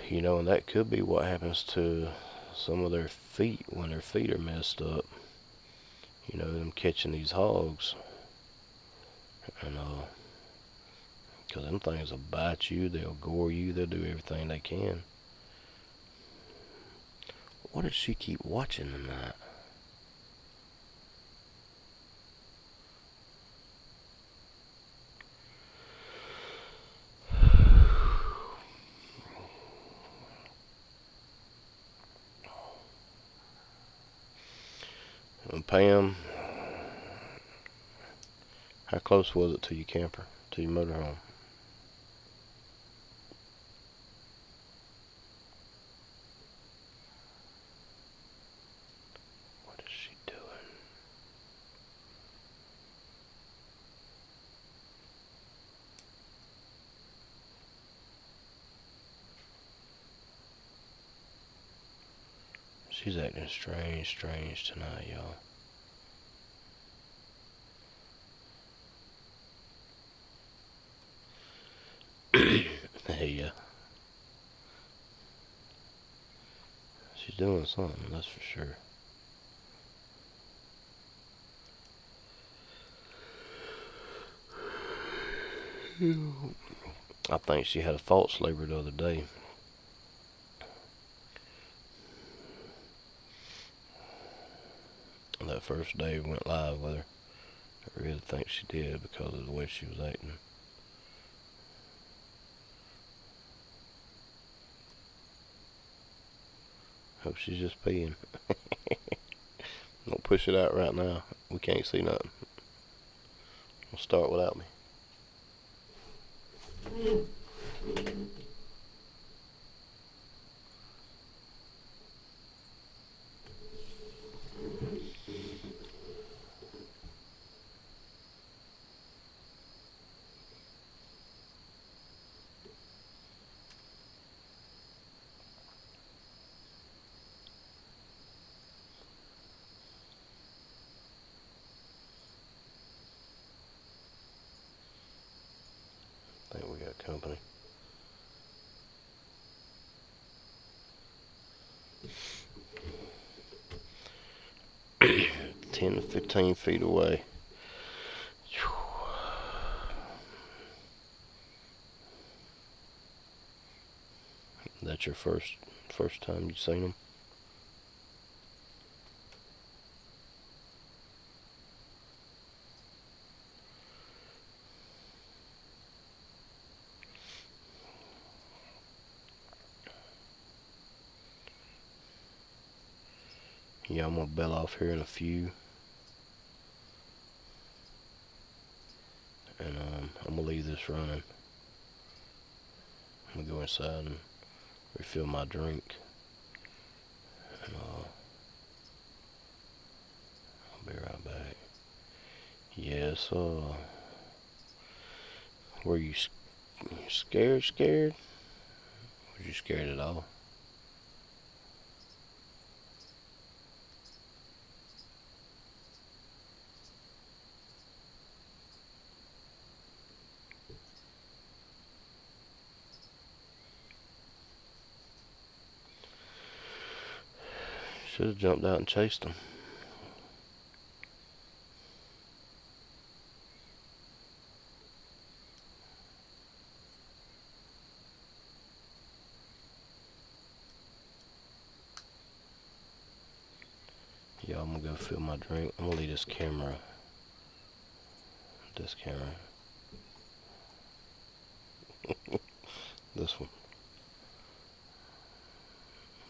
you know, and that could be what happens to some of their feet when their feet are messed up. You know, them catching these hogs. And because them things will bite you, they'll gore you, they'll do everything they can. What did she keep watching tonight? And Pam, how close was it to your camper, to your motorhome? What is she doing? She's acting strange tonight, y'all. Hey, she's doing something, that's for sure. I think she had a false labor the other day. That first day we went live with her. I really think she did because of the way she was acting. Hope she's just peeing. Don't push it out right now. We can't see nothing. We'll start without me. I think we got company. 10 to 15 feet away. That's your first time you seen them? Yeah, I'm gonna bail off here in a few, and I'm gonna leave this running. I'm gonna go inside and refill my drink, and I'll be right back. Yes, were you scared? Scared? Was you scared at all? Should have jumped out and chased them. Yeah, I'm gonna go fill my drink. I'm gonna leave this camera. This camera. This one.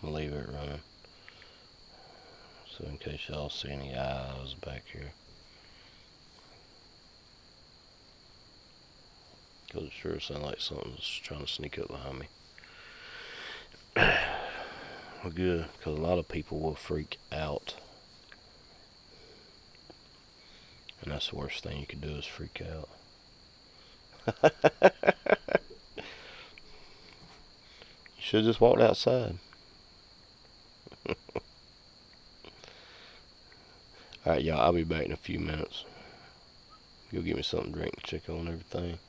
I'm gonna leave it running. So in case y'all see any eyes back here. Because it sure sounds like something's trying to sneak up behind me. Well, good, because a lot of people will freak out. And that's the worst thing you can do is freak out. You should have just walked outside. Alright, y'all, I'll be back in a few minutes. You'll give me something to drink and check on everything.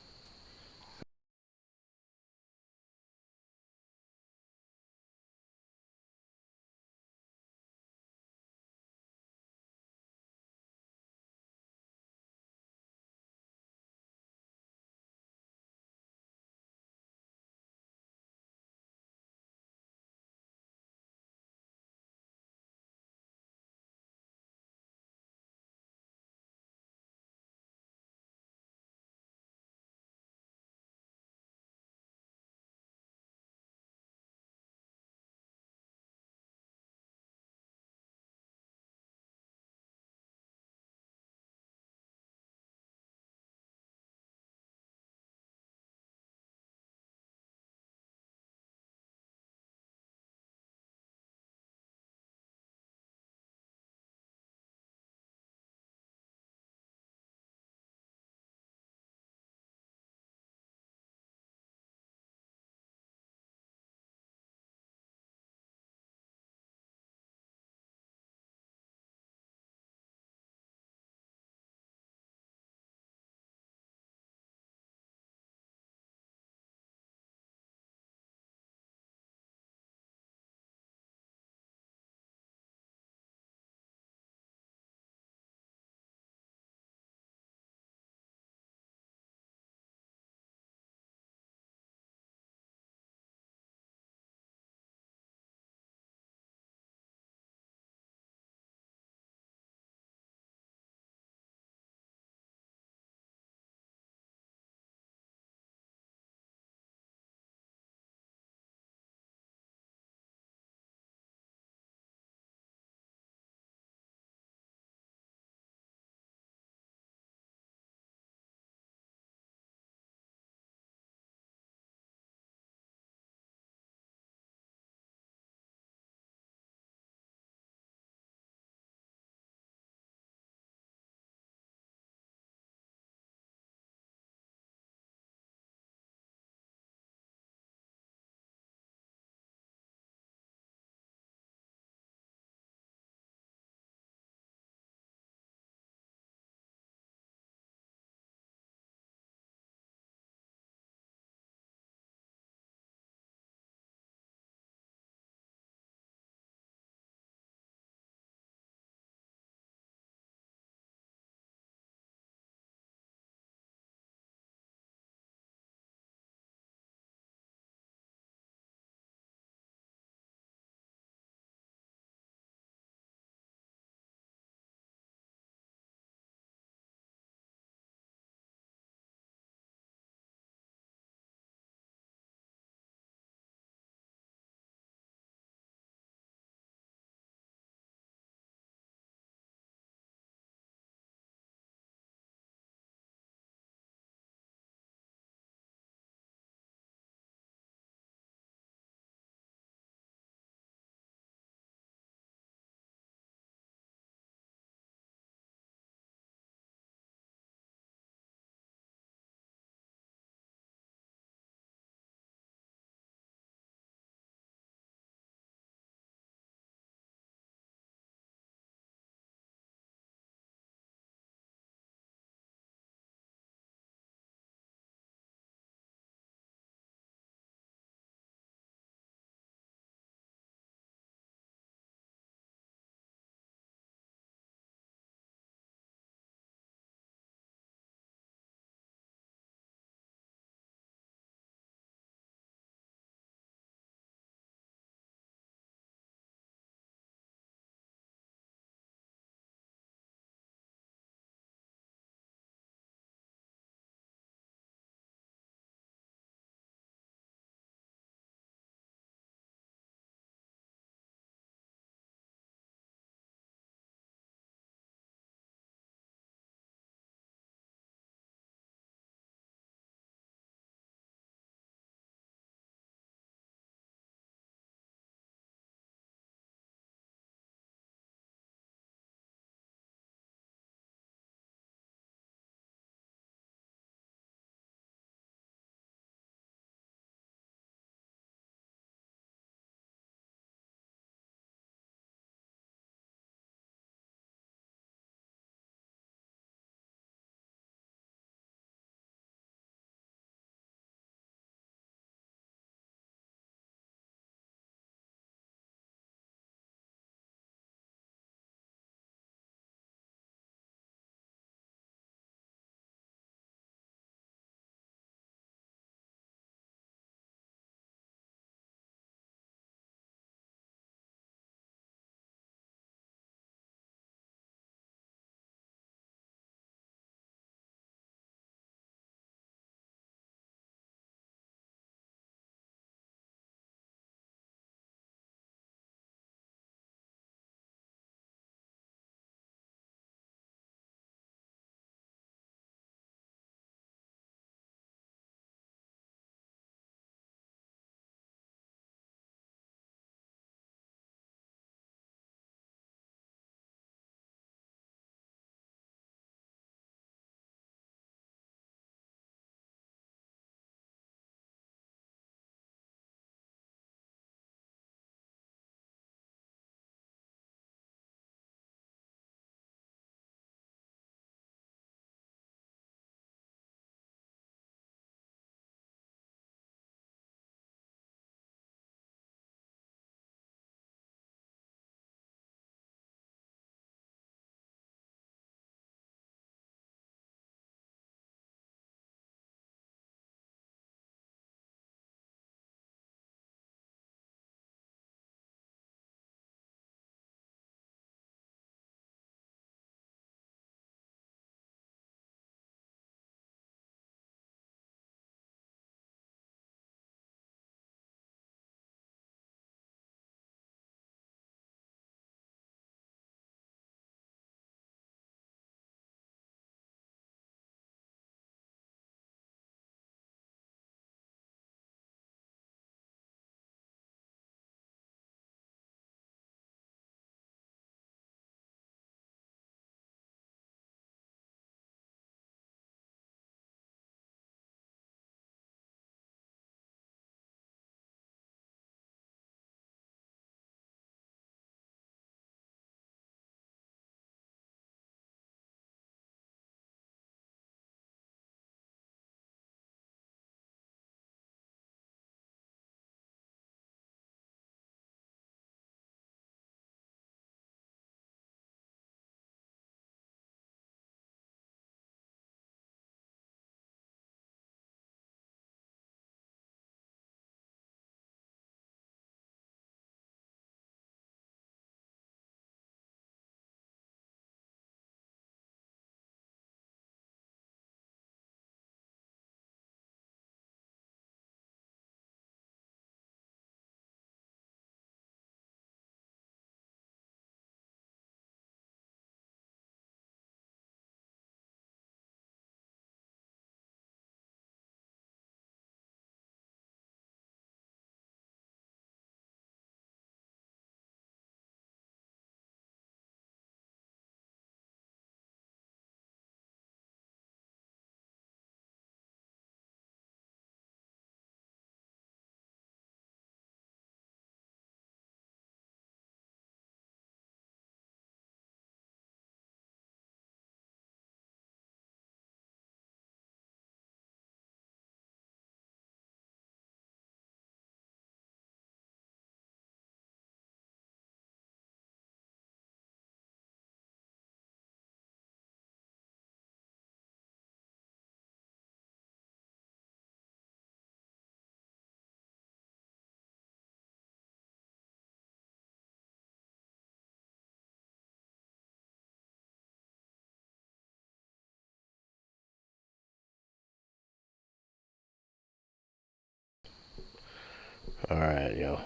Alright, y'all.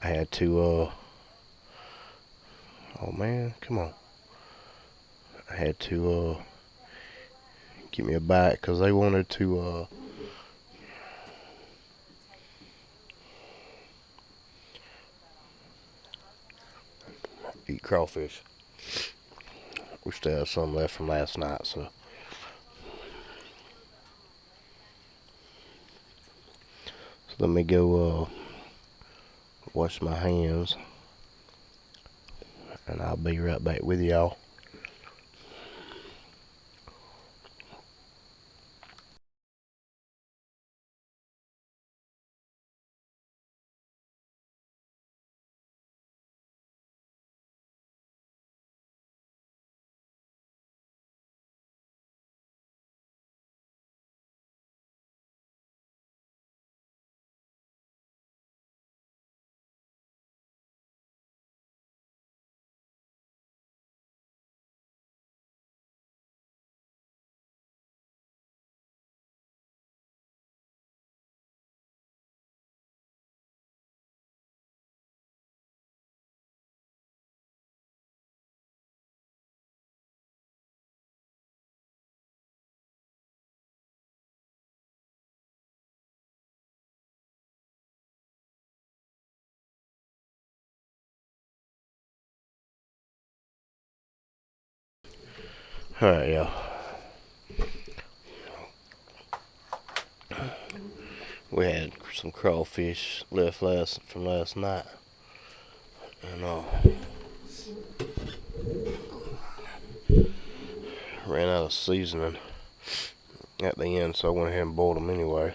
I had to, oh man, come on. I had to, get me a bite because they wanted to, eat crawfish. We still have some left from last night, so. So let me go, wash my hands, and I'll be right back with y'all. Alright, y'all. We had some crawfish left from last night, and ran out of seasoning at the end, so I went ahead and boiled them anyway.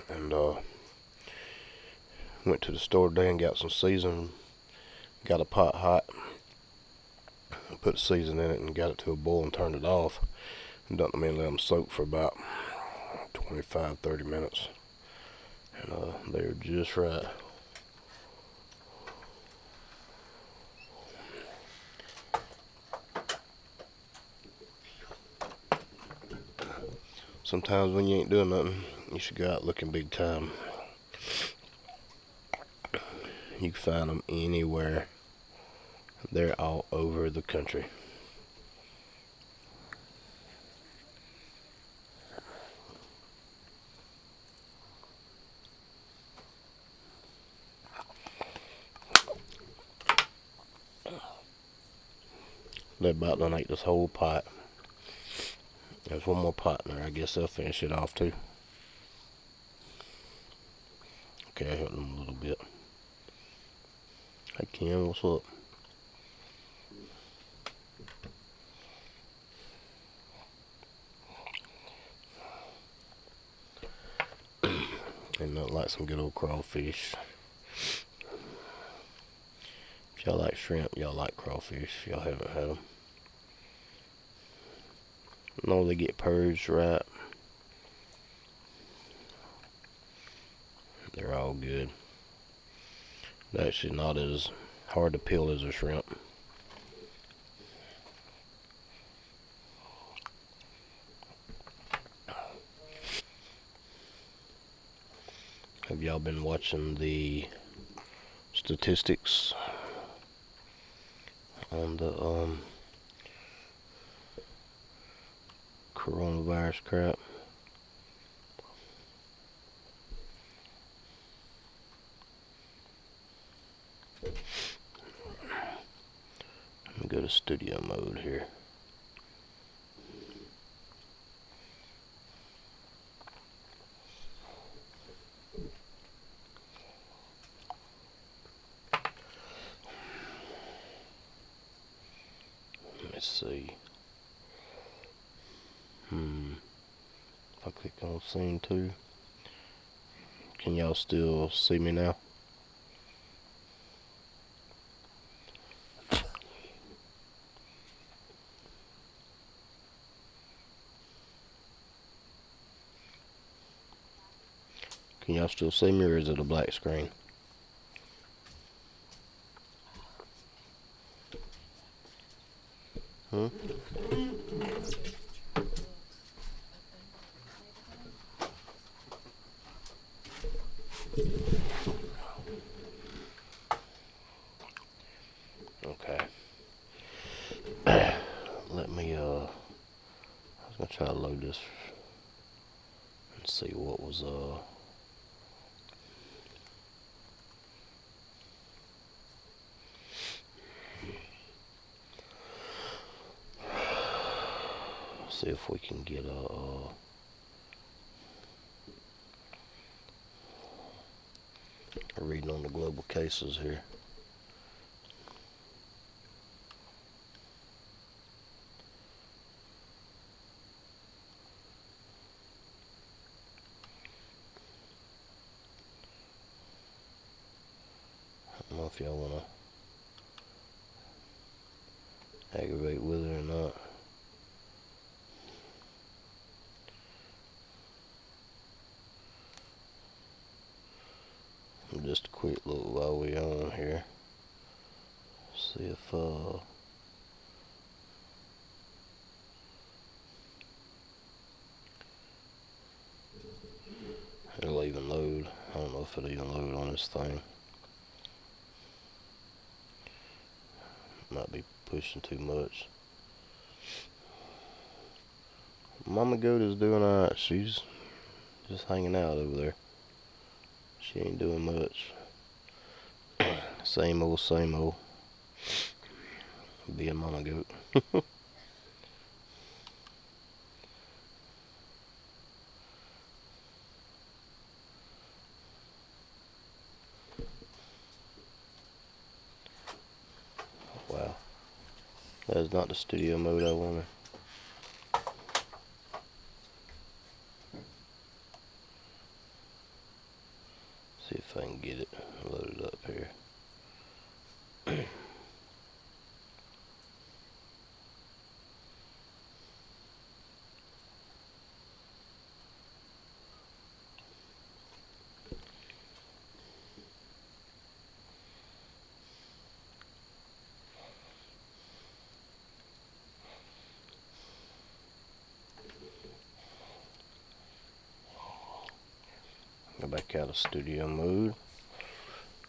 And went to the store today and got some seasoning. Got a pot hot, put the seasoning in it, and got it to a boil and turned it off. And dumped them in and let them soak for about 25-30 minutes. And they were just right. Sometimes when you ain't doing nothing, you should go out looking big time. You can find them anywhere. They're all over the country. They about done ate this whole pot. There's one more pot in there. I guess they'll finish it off too. Okay, I helped them a little bit. Hey Ken, what's up? Ain't nothing like some good old crawfish. If y'all like shrimp, y'all like crawfish. If y'all haven't had them. No, they get purged right. They're all good. They're actually not as hard to peel as a shrimp. Have y'all been watching the statistics on the coronavirus crap? Let me go to studio mode here. Let me see. If I click on scene 2, can y'all still see me now? Can y'all still see me, or is it a black screen? Hmm? Try to load this and see what was see if we can get a reading on the global cases here. I don't know if y'all want to aggravate with it or not. Just a quick look while we on here. See if it'll even load. I don't know if it'll even load on this thing. Might be pushing too much. Mama Goat is doing alright. She's just hanging out over there. She ain't doing much. Same old, same old. Being Mama Goat. Wow. That is not the studio mode I wanted. See if I can get it loaded up here. Go back out of studio mode.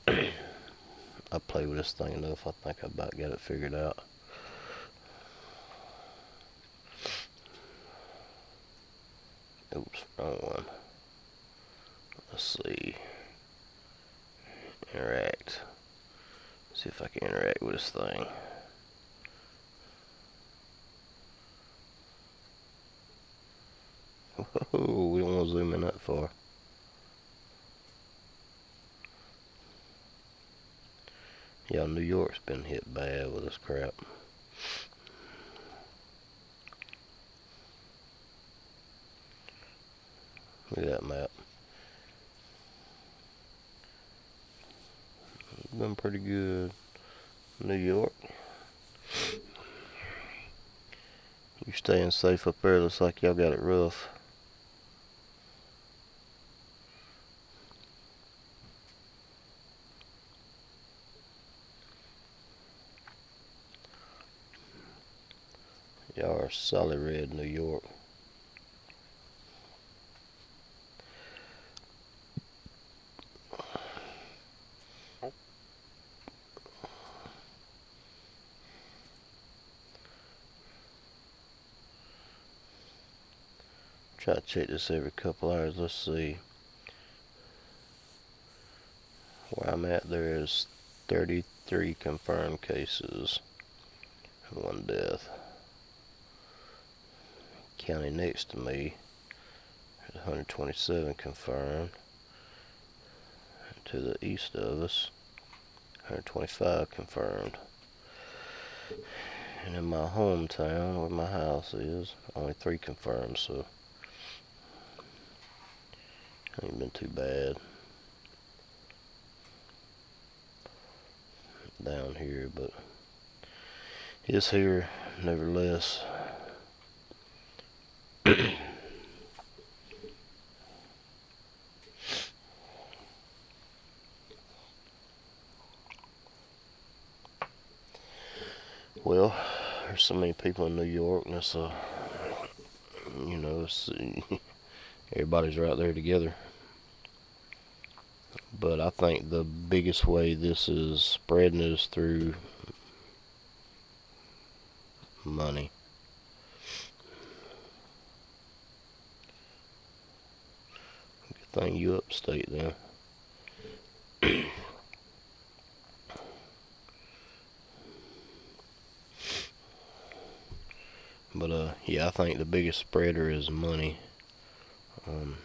I play with this thing enough. I think I about got it figured out. Oops, wrong one. Let's see. Interact. See if I can interact with this thing. Whoa, we don't want to zoom in that far. Yeah, New York's been hit bad with this crap. Look at that map. It's been pretty good. New York. You staying safe up there? Looks like y'all got it rough. Y'all are solid red, New York. Try to check this every couple hours. Let's see. Where I'm at, there is 33 confirmed cases and 1 death. County next to me, 127 confirmed. To the east of us, 125 confirmed. And in my hometown, where my house is, only 3 confirmed, so ain't been too bad down here, but it's here nevertheless. Well, there's so many people in New York, and it's you know, it's everybody's right there together. But I think the biggest way this is spreading is through money. thing you upstate then. But yeah, I think the biggest spreader is money. Um,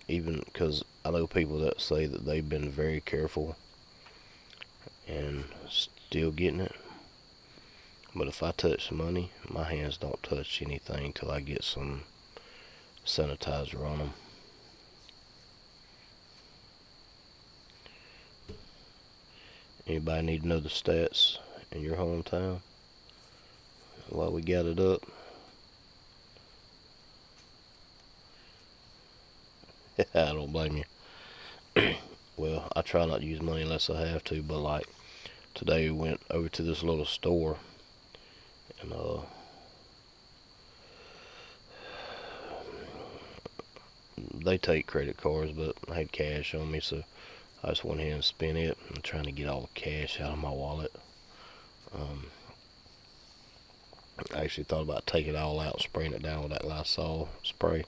Even because I know people that say that they've been very careful and still getting it. But if I touch money, my hands don't touch anything till I get some sanitizer on them. Anybody need to know the stats in your hometown while we got it up? I don't blame you. Well, I try not to use money unless I have to, but like today we went over to this little store and they take credit cards, but I had cash on me, so I just went ahead and spent it. I'm trying to get all the cash out of my wallet. I actually thought about taking it all out and spraying it down with that Lysol spray.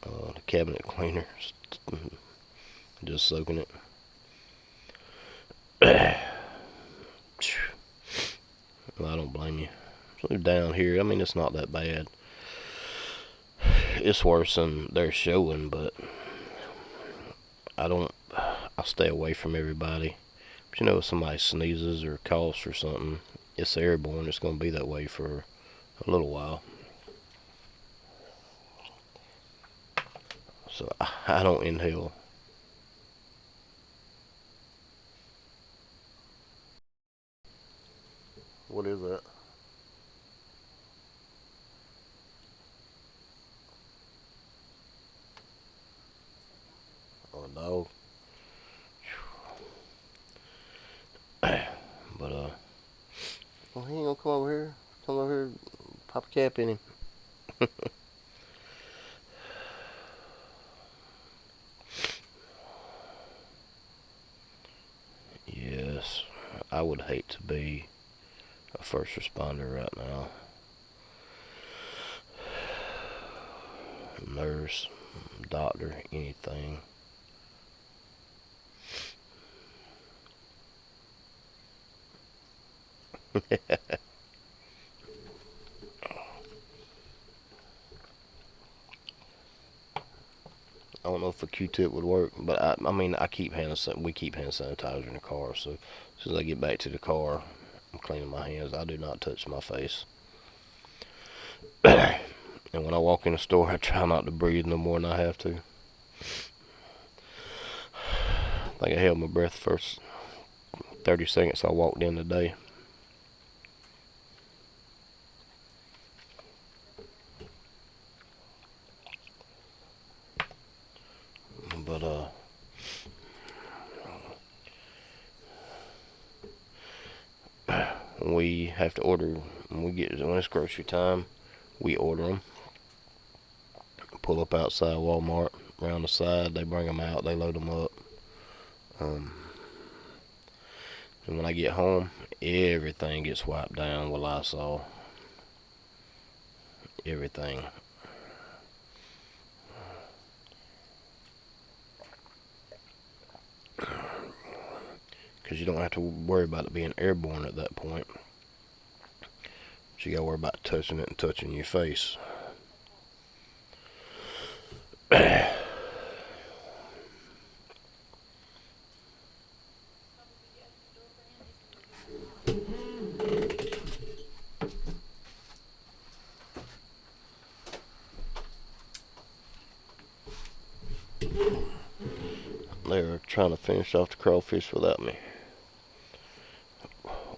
The cabinet cleaner, just soaking it. Well, I don't blame you. So down here, I mean, it's not that bad. It's worse than they're showing, but I stay away from everybody. But you know, if somebody sneezes or coughs or something, it's airborne. It's going to be that way for a little while. So I don't inhale. What is that? Oh, a dog. But well, he ain't gonna come over here. Come over here, pop a cap in him. Yes, I would hate to be a first responder right now. Nurse, doctor, anything. I don't know if a Q-tip would work, but I mean, we keep hand sanitizer in the car. So as soon as I get back to the car, I'm cleaning my hands. I do not touch my face. And when I walk in the store, I try not to breathe no more than I have to. I think I held my breath the first 30 seconds I walked in today. But we have to order when it's grocery time. We order them. Pull up outside Walmart, around the side. They bring them out. They load them up. And when I get home, everything gets wiped down with Lysol. Everything. Because you don't have to worry about it being airborne at that point. But you gotta worry about touching it and touching your face. They're trying to finish off the crawfish without me.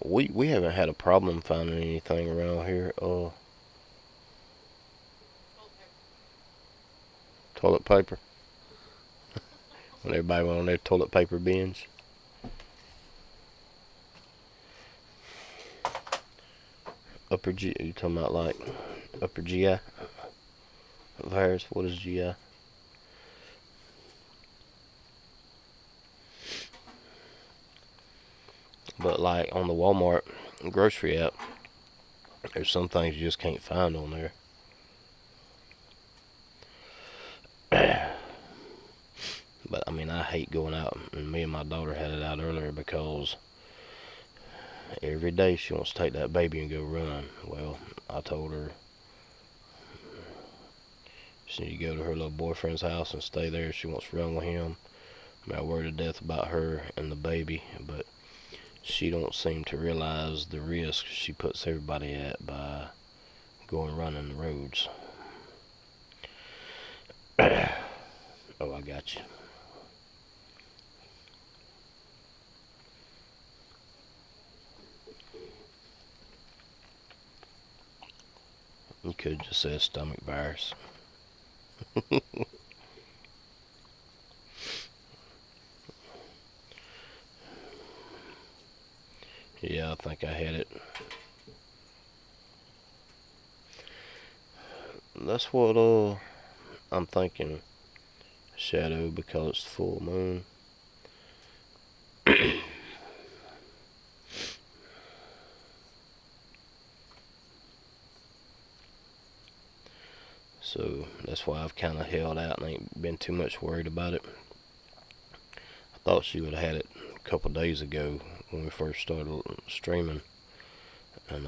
We haven't had a problem finding anything around here. Toilet paper. When everybody went on their toilet paper binge. Upper G. You talking about like upper GI virus? What is GI? But like on the Walmart grocery app, there's some things you just can't find on there. But I mean, I hate going out, and me and my daughter had it out earlier because every day she wants to take that baby and go run. Well, I told her she need to go to her little boyfriend's house and stay there. She wants to run with him. I mean, I worry to death about her and the baby, but she don't seem to realize the risk she puts everybody at by going running the roads. Oh, I got you. You could just say stomach virus. Yeah, I think I had it. That's what I'm thinking. Shadow, because it's full moon. So that's why I've kind of held out and ain't been too much worried about it. I thought she would have had it a couple days ago when we first started streaming, and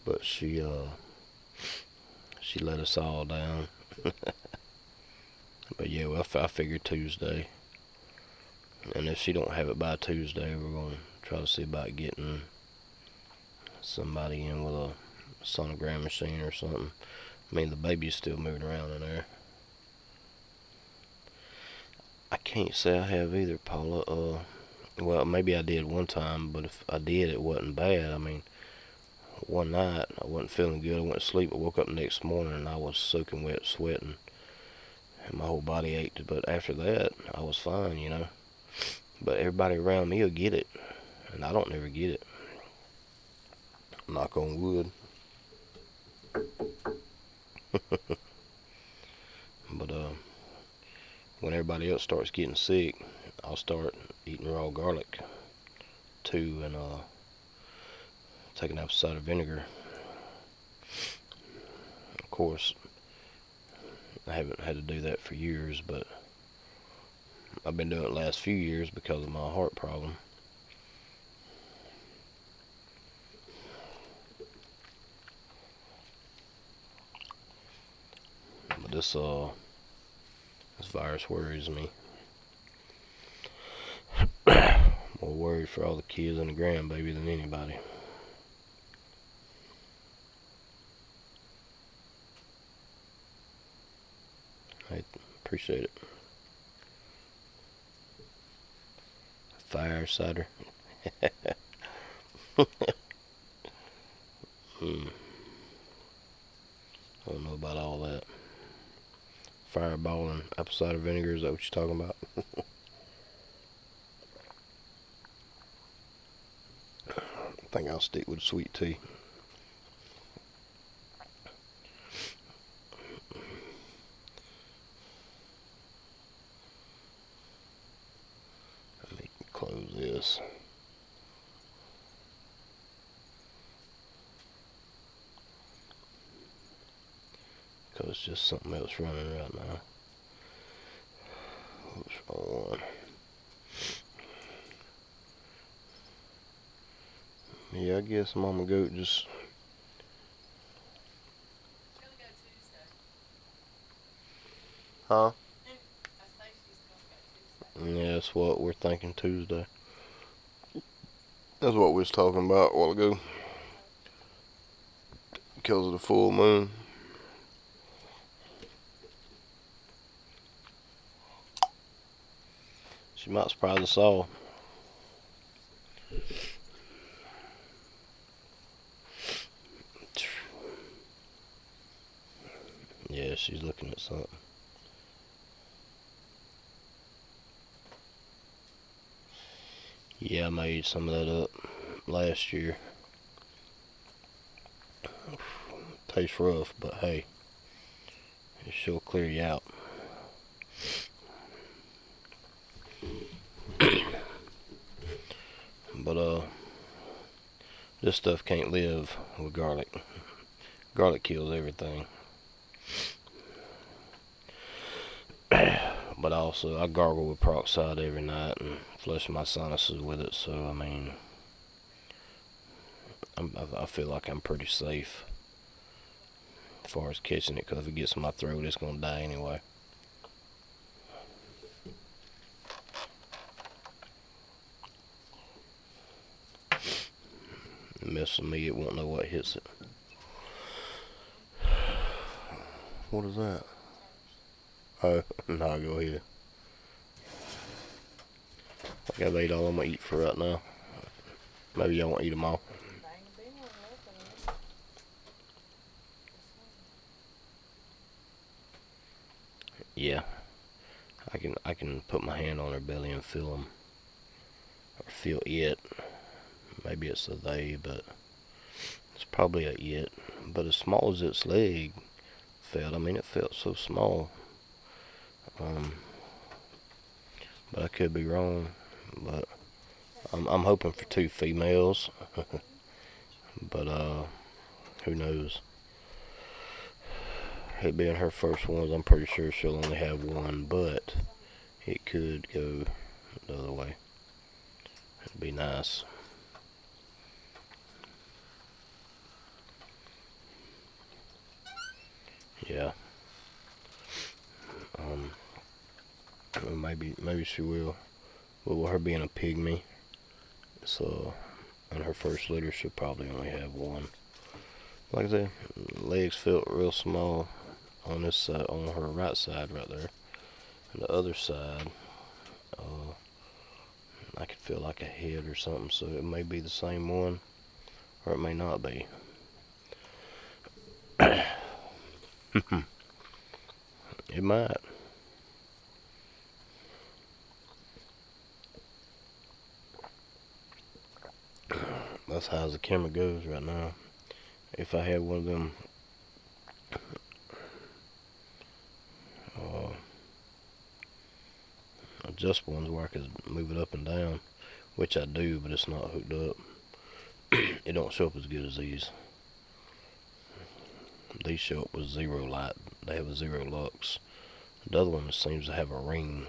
but she let us all down. But yeah, well, I figured Tuesday, and if she don't have it by Tuesday, we're gonna try to see about getting somebody in with a sonogram machine or something. I mean, the baby's still moving around in there. I can't say I have either, Paula. Well, maybe I did one time, but if I did, it wasn't bad. I mean, one night I wasn't feeling good. I went to sleep. I woke up the next morning and I was soaking wet, sweating, and my whole body ached. But after that, I was fine, you know. But everybody around me will get it, and I don't never get it. Knock on wood. But when everybody else starts getting sick, I'll start eating raw garlic too, and taking apple cider vinegar. Of course, I haven't had to do that for years, but I've been doing it the last few years because of my heart problem. But this virus worries me. More worried for all the kids and the grandbaby than anybody. I appreciate it. Fire cider. Hmm. I don't know about all that. Fireball and apple cider vinegar, is that what you're talking about? I think I'll stick with sweet tea. Let me close this. Because it's just something else running right now. What's wrong? Yeah, I guess Mama Goat just... Huh? Yeah, that's what we're thinking Tuesday. That's what we was talking about a while ago. Because of the full moon. She might surprise us all. Yeah, she's looking at something. Yeah, I made some of that up last year. Tastes rough, but hey, it sure clear you out. But this stuff can't live with garlic. Garlic kills everything. But also, I gargle with peroxide every night and flush my sinuses with it. So I mean, I feel like I'm pretty safe as far as catching it. Because if it gets in my throat, it's gonna die anyway. Mess with me, it won't know what hits it. What is that? Oh, no, go ahead. I think I've ate all I'm gonna eat for right now. Maybe y'all won't eat them all. Yeah, I can put my hand on her belly and feel them, or feel it. Maybe it's a they, but it's probably a it. But as small as its leg felt, I mean, it felt so small. But I could be wrong. But I'm hoping for 2 females. But who knows? It being her first ones, I'm pretty sure she'll only have one. But it could go the other way. It'd be nice. Yeah. Maybe she will. But with her being a pygmy, so in her first litter, she'll probably only have one. Like I said, legs felt real small on this side, on her right side right there. And the other side, I could feel like a head or something. So it may be the same one, or it may not be. It might. That's how the camera goes right now. If I had one of them uh, adjust ones where I could move it up and down, which I do, but it's not hooked up. It don't show up as good as these. These show up with 0 light. They have a 0 lux. The other one seems to have a ring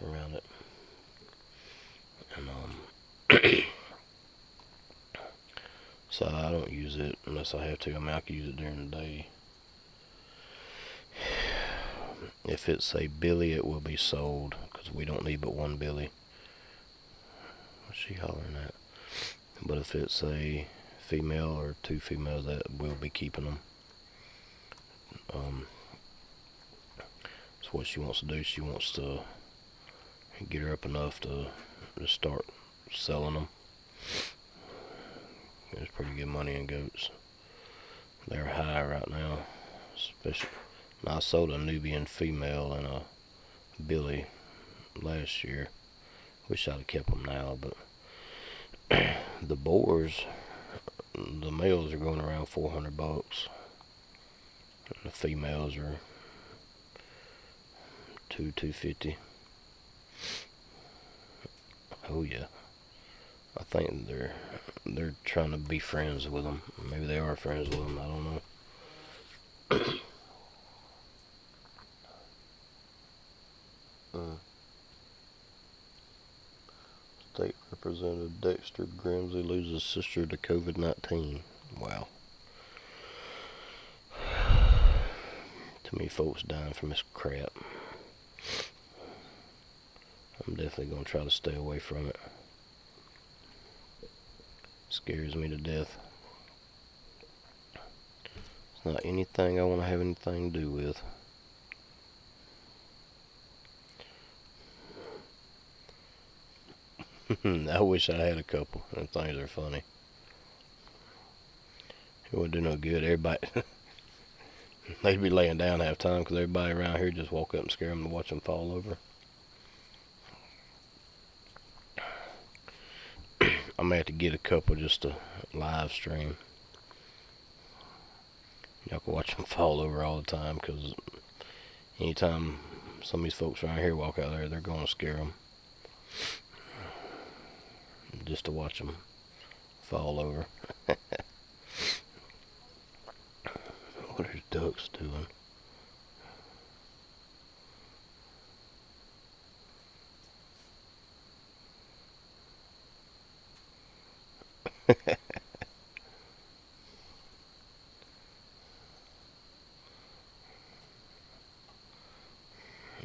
around it. And so I don't use it unless I have to. I mean, I could use it during the day. If it's a billy, it will be sold because we don't need but one billy. What's she hollering at? But if it's a female or 2 females, that we'll be keeping them. That's what she wants to do. She wants to get her up enough to start selling them. There's pretty good money in goats. They're high right now, especially. I sold a Nubian female and a billy last year. Wish I'd have kept them now, but the boars, the males are going around $400, and the females are $250. Oh yeah, I think they're trying to be friends with them. Maybe they are friends with them. I don't know. State Representative Dexter Grimsley loses sister to COVID-19. Wow. Too many folks dying from this crap. I'm definitely going to try to stay away from it. Scares me to death. It's not anything I want to have anything to do with. I wish I had a couple. Them things are funny. It wouldn't do no good. Everybody, they'd be laying down half time because everybody around here just walk up and scare them to watch them fall over. I may have to get a couple just to live stream. Y'all can watch them fall over all the time because anytime some of these folks around here walk out there, they're going to scare them. Just to watch them fall over. ducks doing?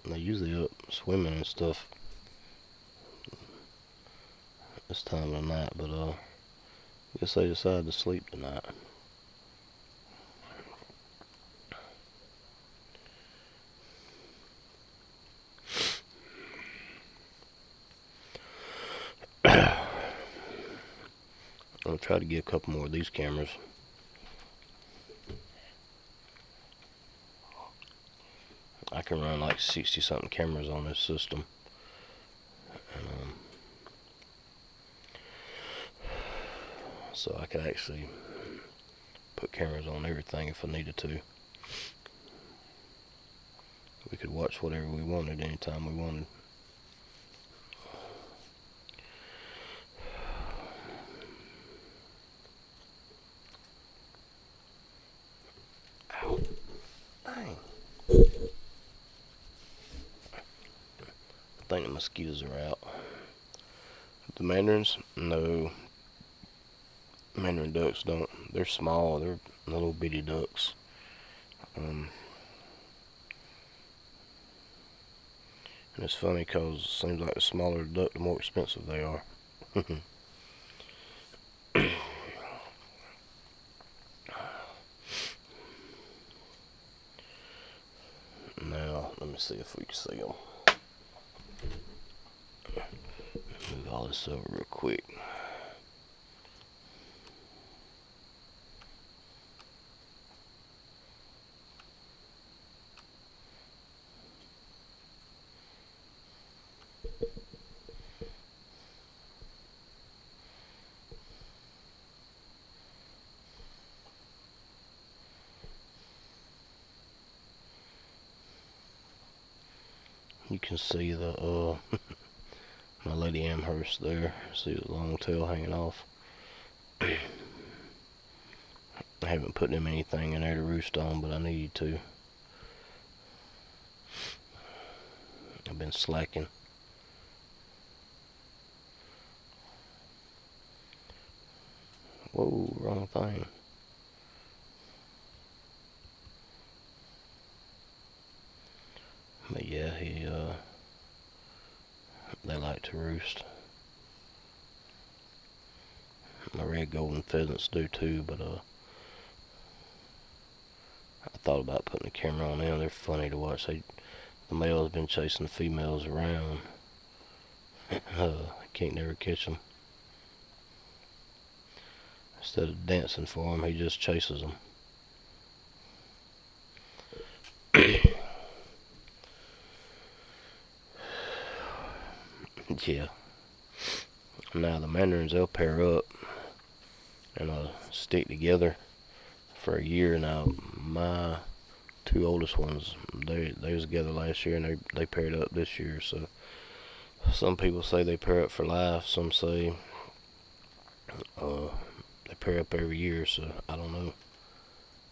They're usually up swimming and stuff this time of the night, but I guess they decided to sleep tonight. I'm gonna try to get a couple more of these cameras. I can run like 60 something cameras on this system. And, so I could actually put cameras on everything if I needed to. We could watch whatever we wanted anytime we wanted. Ow. Dang. I think the mosquitoes are out. The mandarins? No. Mandarin ducks don't. They're small. They're little bitty ducks. And it's funny because it seems like the smaller the duck, the more expensive they are. Now, let me see if we can see them. Move all this over real quick. You can see the my Lady Amherst there. See the long tail hanging off. I haven't put them anything in there to roost on, but I need to. I've been slacking. Whoa, wrong thing. But yeah, they like to roost. My red golden pheasants do too, but I thought about putting a camera on them. They're funny to watch. The male's been chasing the females around. Can't never catch them. Instead of dancing for them, he just chases them. Yeah. Now the mandarins, they'll pair up and stick together for a year. Now my two oldest ones, they was together last year and they paired up this year. So some people say they pair up for life. Some say they pair up every year. So I don't know.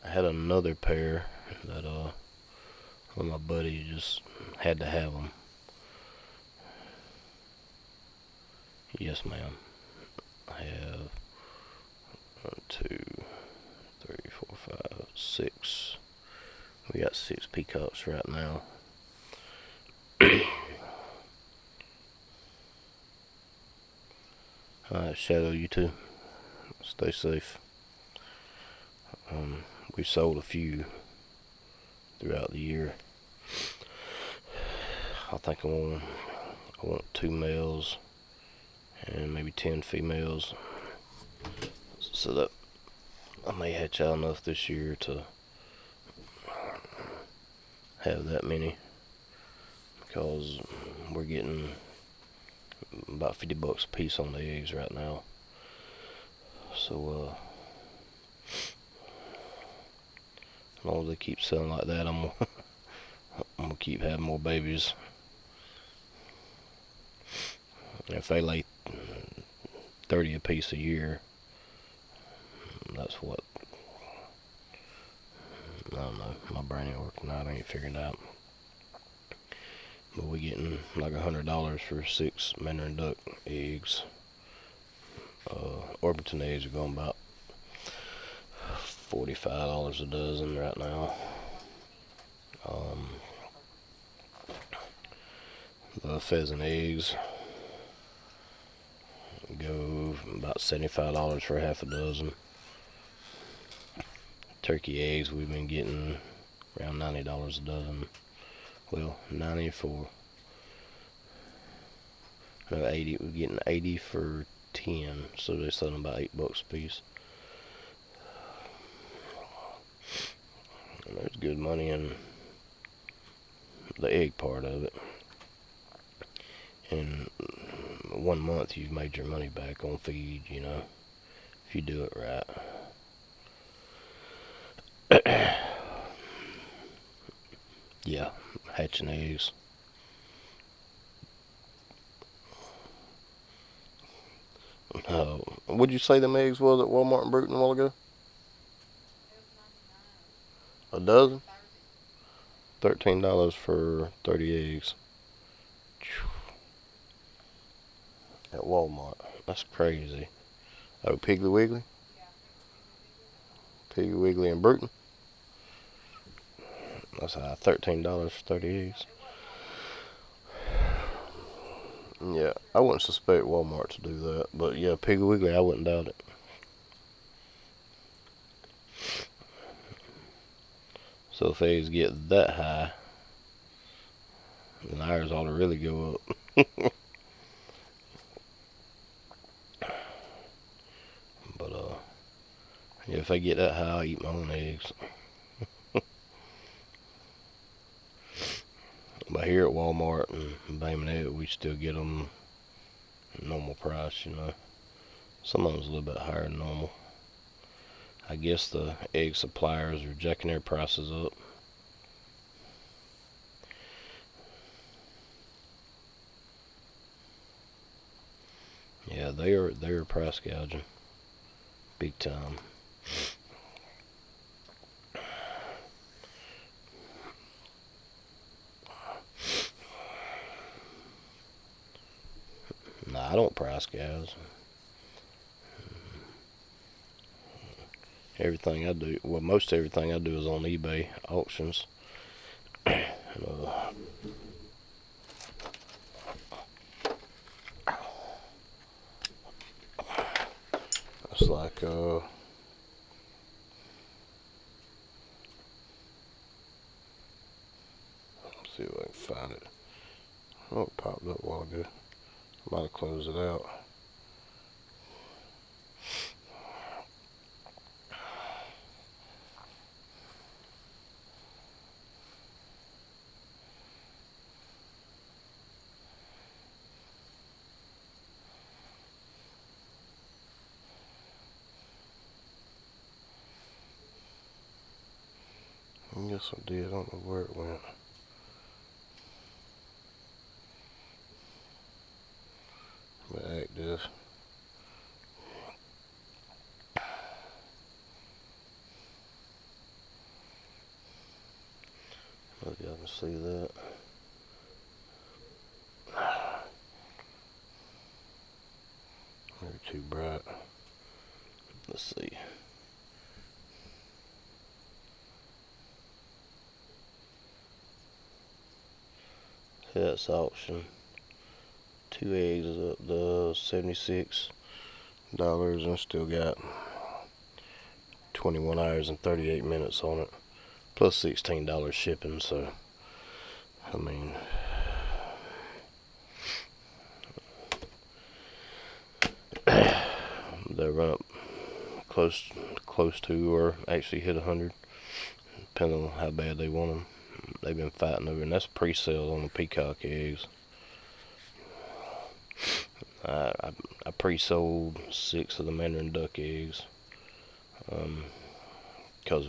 I had another pair that one of my buddies just had to have them. Yes, ma'am. I have 1, 2, 3, 4, 5, 6. We got 6 peacocks right now. Alright, Shadow, you too. Stay safe. We sold a few throughout the year. I think I want 2 males and maybe 10 females. So that I may hatch out enough this year to have that many, because we're getting about $50 a piece on the eggs right now. So as long as they keep selling like that, I'm gonna keep having more babies. If they lay 30 a piece a year, that's what, I don't know. My brain ain't working out. I ain't figured out. But we getting like $100 for 6 Mandarin duck eggs. Orpington eggs are going about $45 a dozen right now. The pheasant eggs go about $75 for half a dozen. Turkey eggs we've been getting around $90 a dozen. Well, 90 for no 80. We're getting 80 for 10, so they're selling about $8 a piece. And there's good money in the egg part of it. In 1 month, you've made your money back on feed, you know, if you do it right. Yeah, hatching eggs. What'd you say them eggs was at Walmart in Bruton a while ago? A dozen? $13 for 30 eggs. At Walmart. That's crazy. Oh, Piggly Wiggly? Piggly Wiggly in Bruton? That's high. $13 for 30 eggs. Yeah, I wouldn't suspect Walmart to do that. But yeah, Piggly Wiggly, I wouldn't doubt it. So if eggs get that high, then ours ought to really go up. But yeah, if they get that high, I'll eat my own eggs. But here at Walmart and Baymanette, we still get them normal price, you know. Some of them's a little bit higher than normal. I guess the egg suppliers are jacking their prices up. Yeah, they're price gouging, big time. Nah, I don't price gouge. Everything I do, well, most everything I do is on eBay auctions. It's like let's see if I can find it. Oh, it popped up a while ago. I might have closed it out. I guess I did. I don't know where it went. But active. Hope y'all can see that. They're too bright. Let's see. That's auction. 2 eggs is up to $76 and still got 21 hours and 38 minutes on it. Plus $16 shipping, so I mean, they run up close to or actually hit 100, depending on how bad they want them. They've been fighting over, and that's pre-sale on the peacock eggs. I pre-sold 6 of the Mandarin duck eggs, because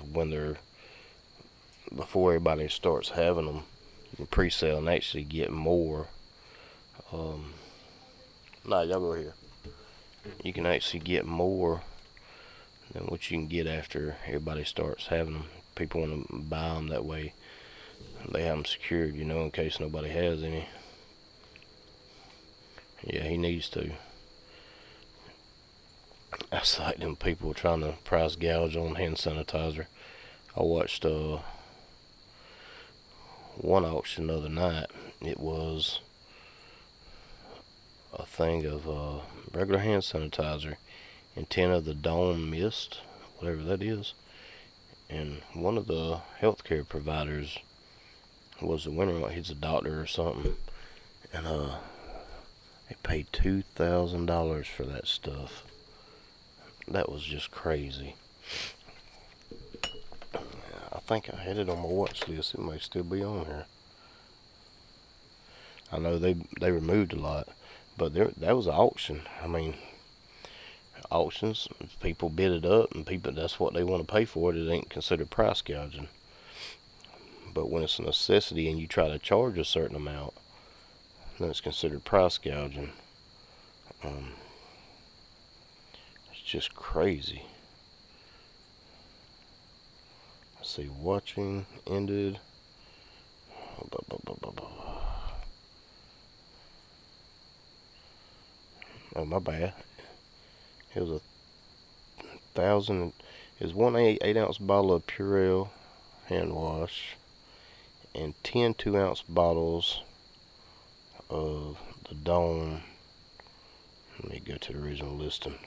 before everybody starts having them, you can pre-sale and actually get more. Nah, y'all go here. You can actually get more than what you can get after everybody starts having them. people want to buy them that way. They have them secured, in case nobody has any. Yeah, he needs to. That's like them people trying to price gouge on hand sanitizer. I watched one auction the other night. It was a thing of regular hand sanitizer and 10 of the Dawn Mist, whatever that is. And one of the healthcare providers was the winner. Like he's a doctor or something. And they paid $2,000 for that stuff. That was just crazy. I think I had it on my watch list. It may still be on here. I know they removed a lot, but that was an auction. I mean, auctions, people bid it up, and that's what they want to pay for it. It ain't considered price gouging. But when it's a necessity and you try to charge a certain amount, then it's considered price gouging. It's just crazy. Let's see, watching ended. Oh, my bad. It was 1,000. It was one 8-ounce bottle of Purell hand wash and 10 2-ounce bottles of the Dawn. Let me go to the original listing.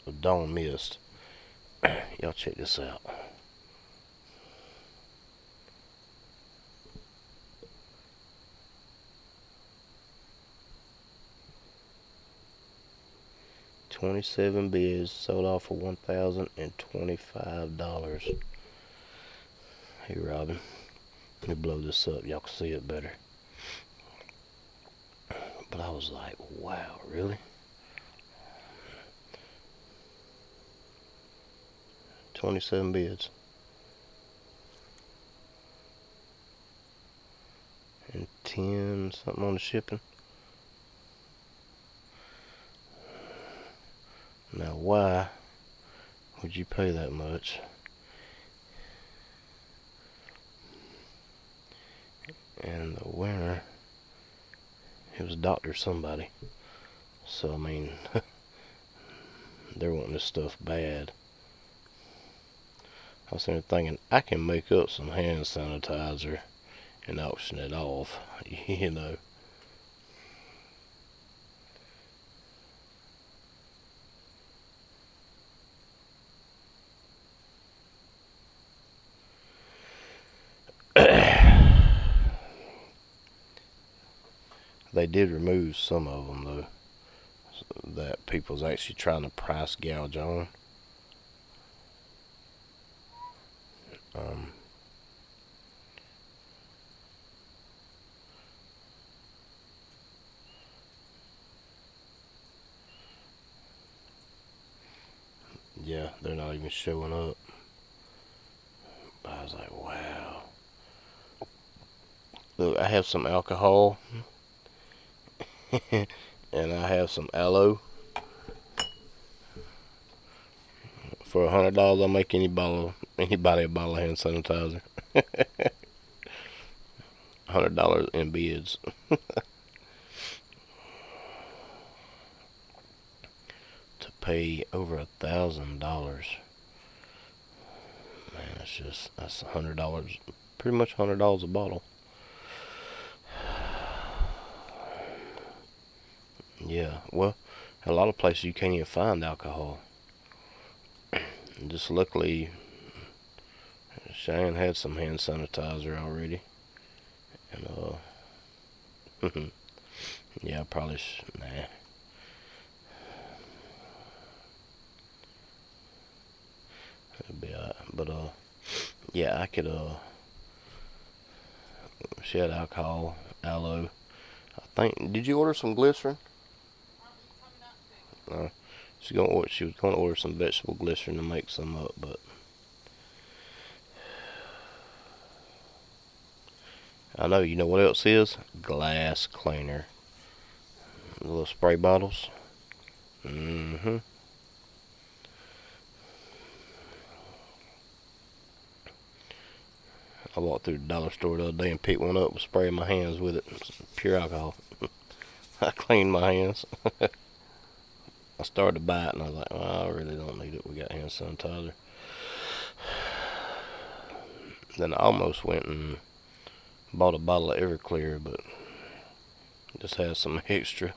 The Dawn Mist. Y'all check this out. $27 bids, sold off for $1,025. Hey Robin, let me blow this up. Y'all can see it better. But I was like, wow, really? 27 bids. And 10 something on the shipping. Now why would you pay that much? And the winner, it was Dr. Somebody. So, I mean, they're wanting this stuff bad. I was sitting there thinking, I can make up some hand sanitizer and auction it off, you know. They did remove some of them, though, that people's actually trying to price gouge on. Yeah, they're not even showing up. But I was like, wow. Look, I have some alcohol. And I have some aloe. For $100, I'll make anybody a bottle of hand sanitizer. $100 in bids. To pay over $1,000. Man, that's $100. Pretty much $100 a bottle. Yeah, well, a lot of places you can't even find alcohol. Just luckily, Cheyenne had some hand sanitizer already. And, yeah, I probably, nah. It'd be alright. But, yeah, I could, she had alcohol, aloe. I think, did you order some glycerin? She was gonna order some vegetable glycerin to make some up, but I know, you know what else is? Glass cleaner. The little spray bottles. Mm-hmm. I walked through the dollar store the other day and picked one up and sprayed my hands with it. It's pure alcohol. I cleaned my hands. I started to bite and I was like, well, I really don't need it. We got hand sanitizer. Then I almost went and bought a bottle of Everclear, but just had some extra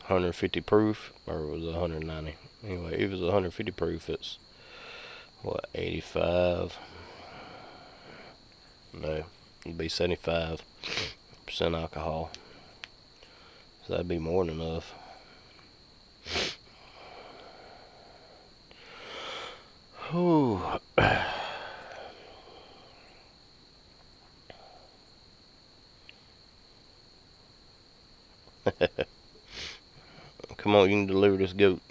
150 proof, or it was 190. Anyway, if it was 150 proof, it's what, 85? No, it'd be 75% alcohol. So that'd be more than enough. Ooh. Come on, you can deliver this goat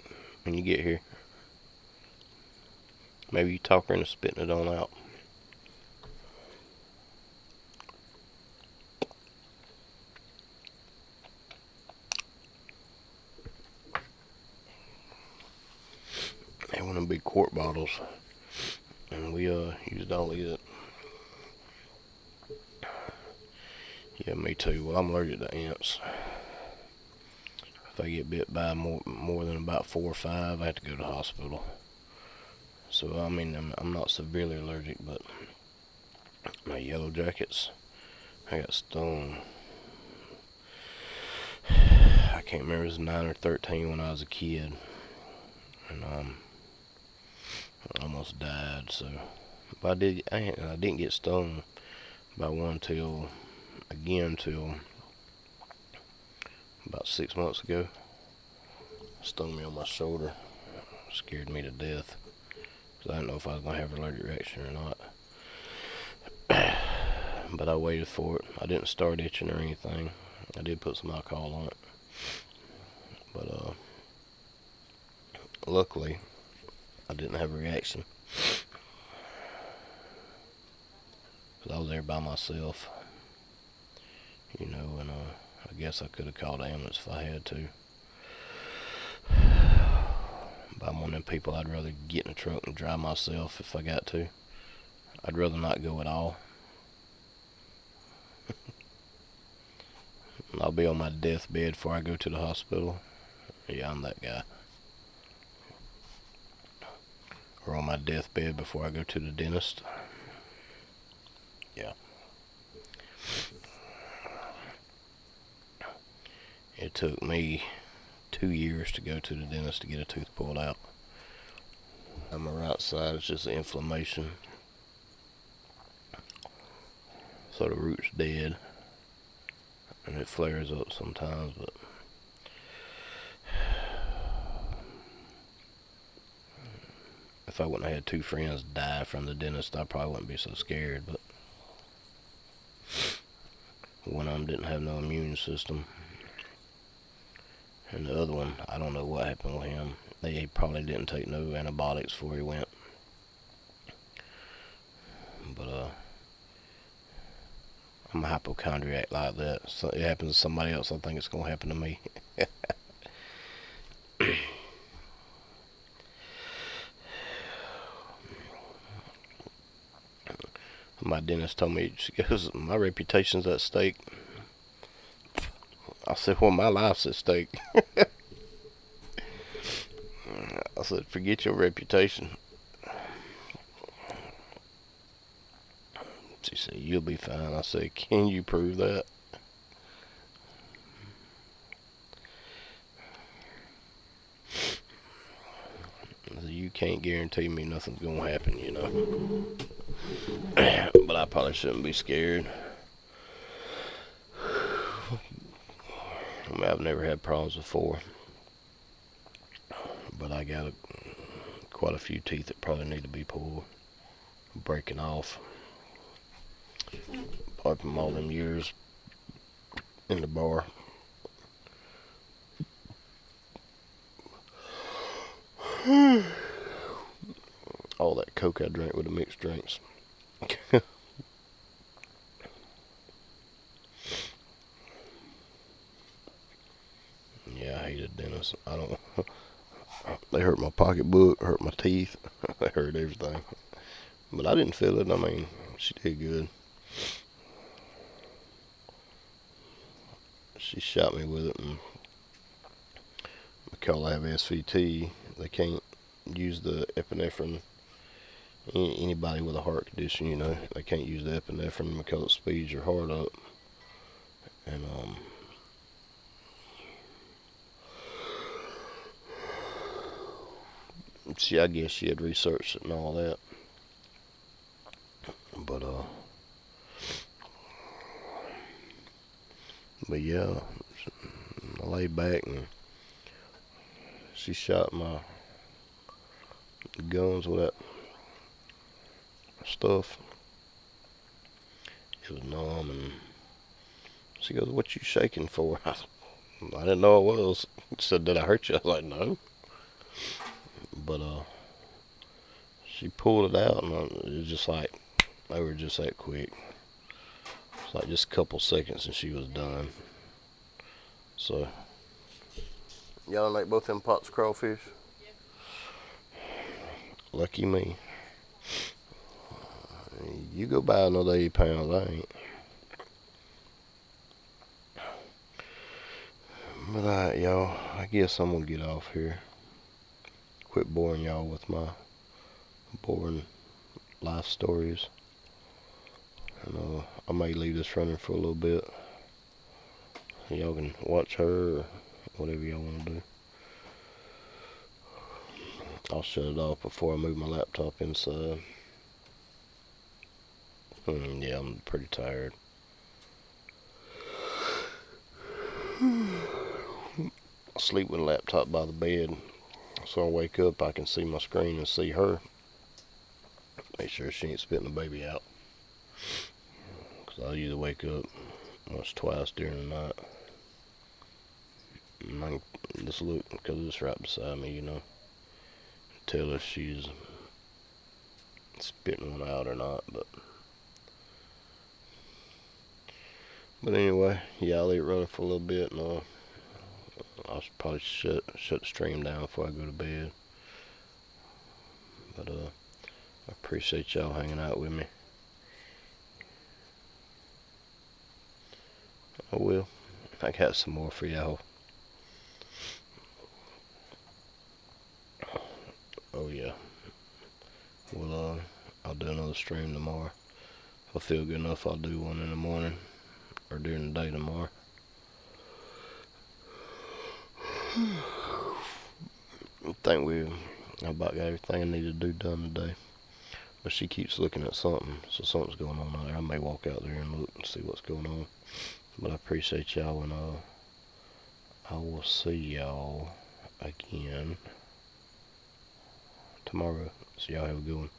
when you get here. Maybe you talk her into spitting it on out. They want them big quart bottles, and we used all of it. Yeah, me too. Well, I'm allergic to ants. If I get bit by more than about 4 or 5, I have to go to the hospital. So I mean, I'm not severely allergic, but my yellow jackets, I got stung. I can't remember, it was 9 or 13 when I was a kid, and I almost died. So, but I didn't get stung by one till about 6 months ago. Stung me on my shoulder, scared me to death, because I didn't know if I was gonna have an allergic reaction or not. But I waited for it. I didn't start itching or anything. I did put some alcohol on it, but luckily I didn't have a reaction, because I was there by myself, and I guess I could have called an ambulance if I had to. But I'm one of them people, I'd rather get in a truck and drive myself if I got to. I'd rather not go at all. I'll be on my deathbed before I go to the hospital. Yeah, I'm that guy. Or on my deathbed before I go to the dentist. Yeah. It took me 2 years to go to the dentist to get a tooth pulled out. On my right side, it's just inflammation. So the root's dead, and it flares up sometimes, but if I wouldn't have had 2 friends die from the dentist, I probably wouldn't be so scared. But one of them didn't have no immune system, and the other one, I don't know what happened with him. They probably didn't take no antibiotics before he went. But I'm a hypochondriac like that. So it happens to somebody else, I think it's gonna happen to me. My dentist told me, she goes, my reputation's at stake. I said, well, my life's at stake. I said, forget your reputation. She said, you'll be fine. I said, can you prove that? I said, you can't guarantee me nothing's gonna happen. But I probably shouldn't be scared. I mean, I've never had problems before, but I got quite a few teeth that probably need to be pulled, breaking off. Probably from all them years in the bar. All that Coke I drank with the mixed drinks. Yeah, I hated dentists. They hurt my pocketbook, hurt my teeth, they hurt everything. But I didn't feel it. I mean, she did good. She shot me with it, and because I have SVT, they can't use the epinephrine. Anybody with a heart condition, they can't use the epinephrine because it speeds your heart up. And I guess she had researched it and all that. But yeah, I laid back and she shot my guns with that stuff. It was numb, and she goes, "What you shaking for?" I didn't know it was. She said, "Did I hurt you?" I was like, "No." But she pulled it out, and it was just like they were just that quick. It's like just a couple seconds, and she was done. So, y'all like both them pots of crawfish? Lucky me. You go buy another 8 pounds, I ain't. But alright, y'all, I guess I'm gonna get off here. Quit boring y'all with my boring life stories. And I may leave this running for a little bit. Y'all can watch her or whatever y'all want to do. I'll shut it off before I move my laptop inside. Yeah, I'm pretty tired. I sleep with a laptop by the bed, so I wake up, I can see my screen and see her. Make sure she ain't spitting the baby out. Because I'll usually wake up once, twice during the night. And I can just look, because it's right beside me, tell if she's spitting one out or not. But anyway, yeah, I'll leave it running for a little bit, and I'll probably shut the stream down before I go to bed. But I appreciate y'all hanging out with me. I will. I got some more for y'all. Oh yeah. Well, I'll do another stream tomorrow. If I feel good enough, I'll do one in the morning or during the day tomorrow. I think we about got everything I need to do done today. But she keeps looking at something, so something's going on out there. I may walk out there and look and see what's going on. But I appreciate y'all, and I will see y'all again tomorrow. So y'all have a good one.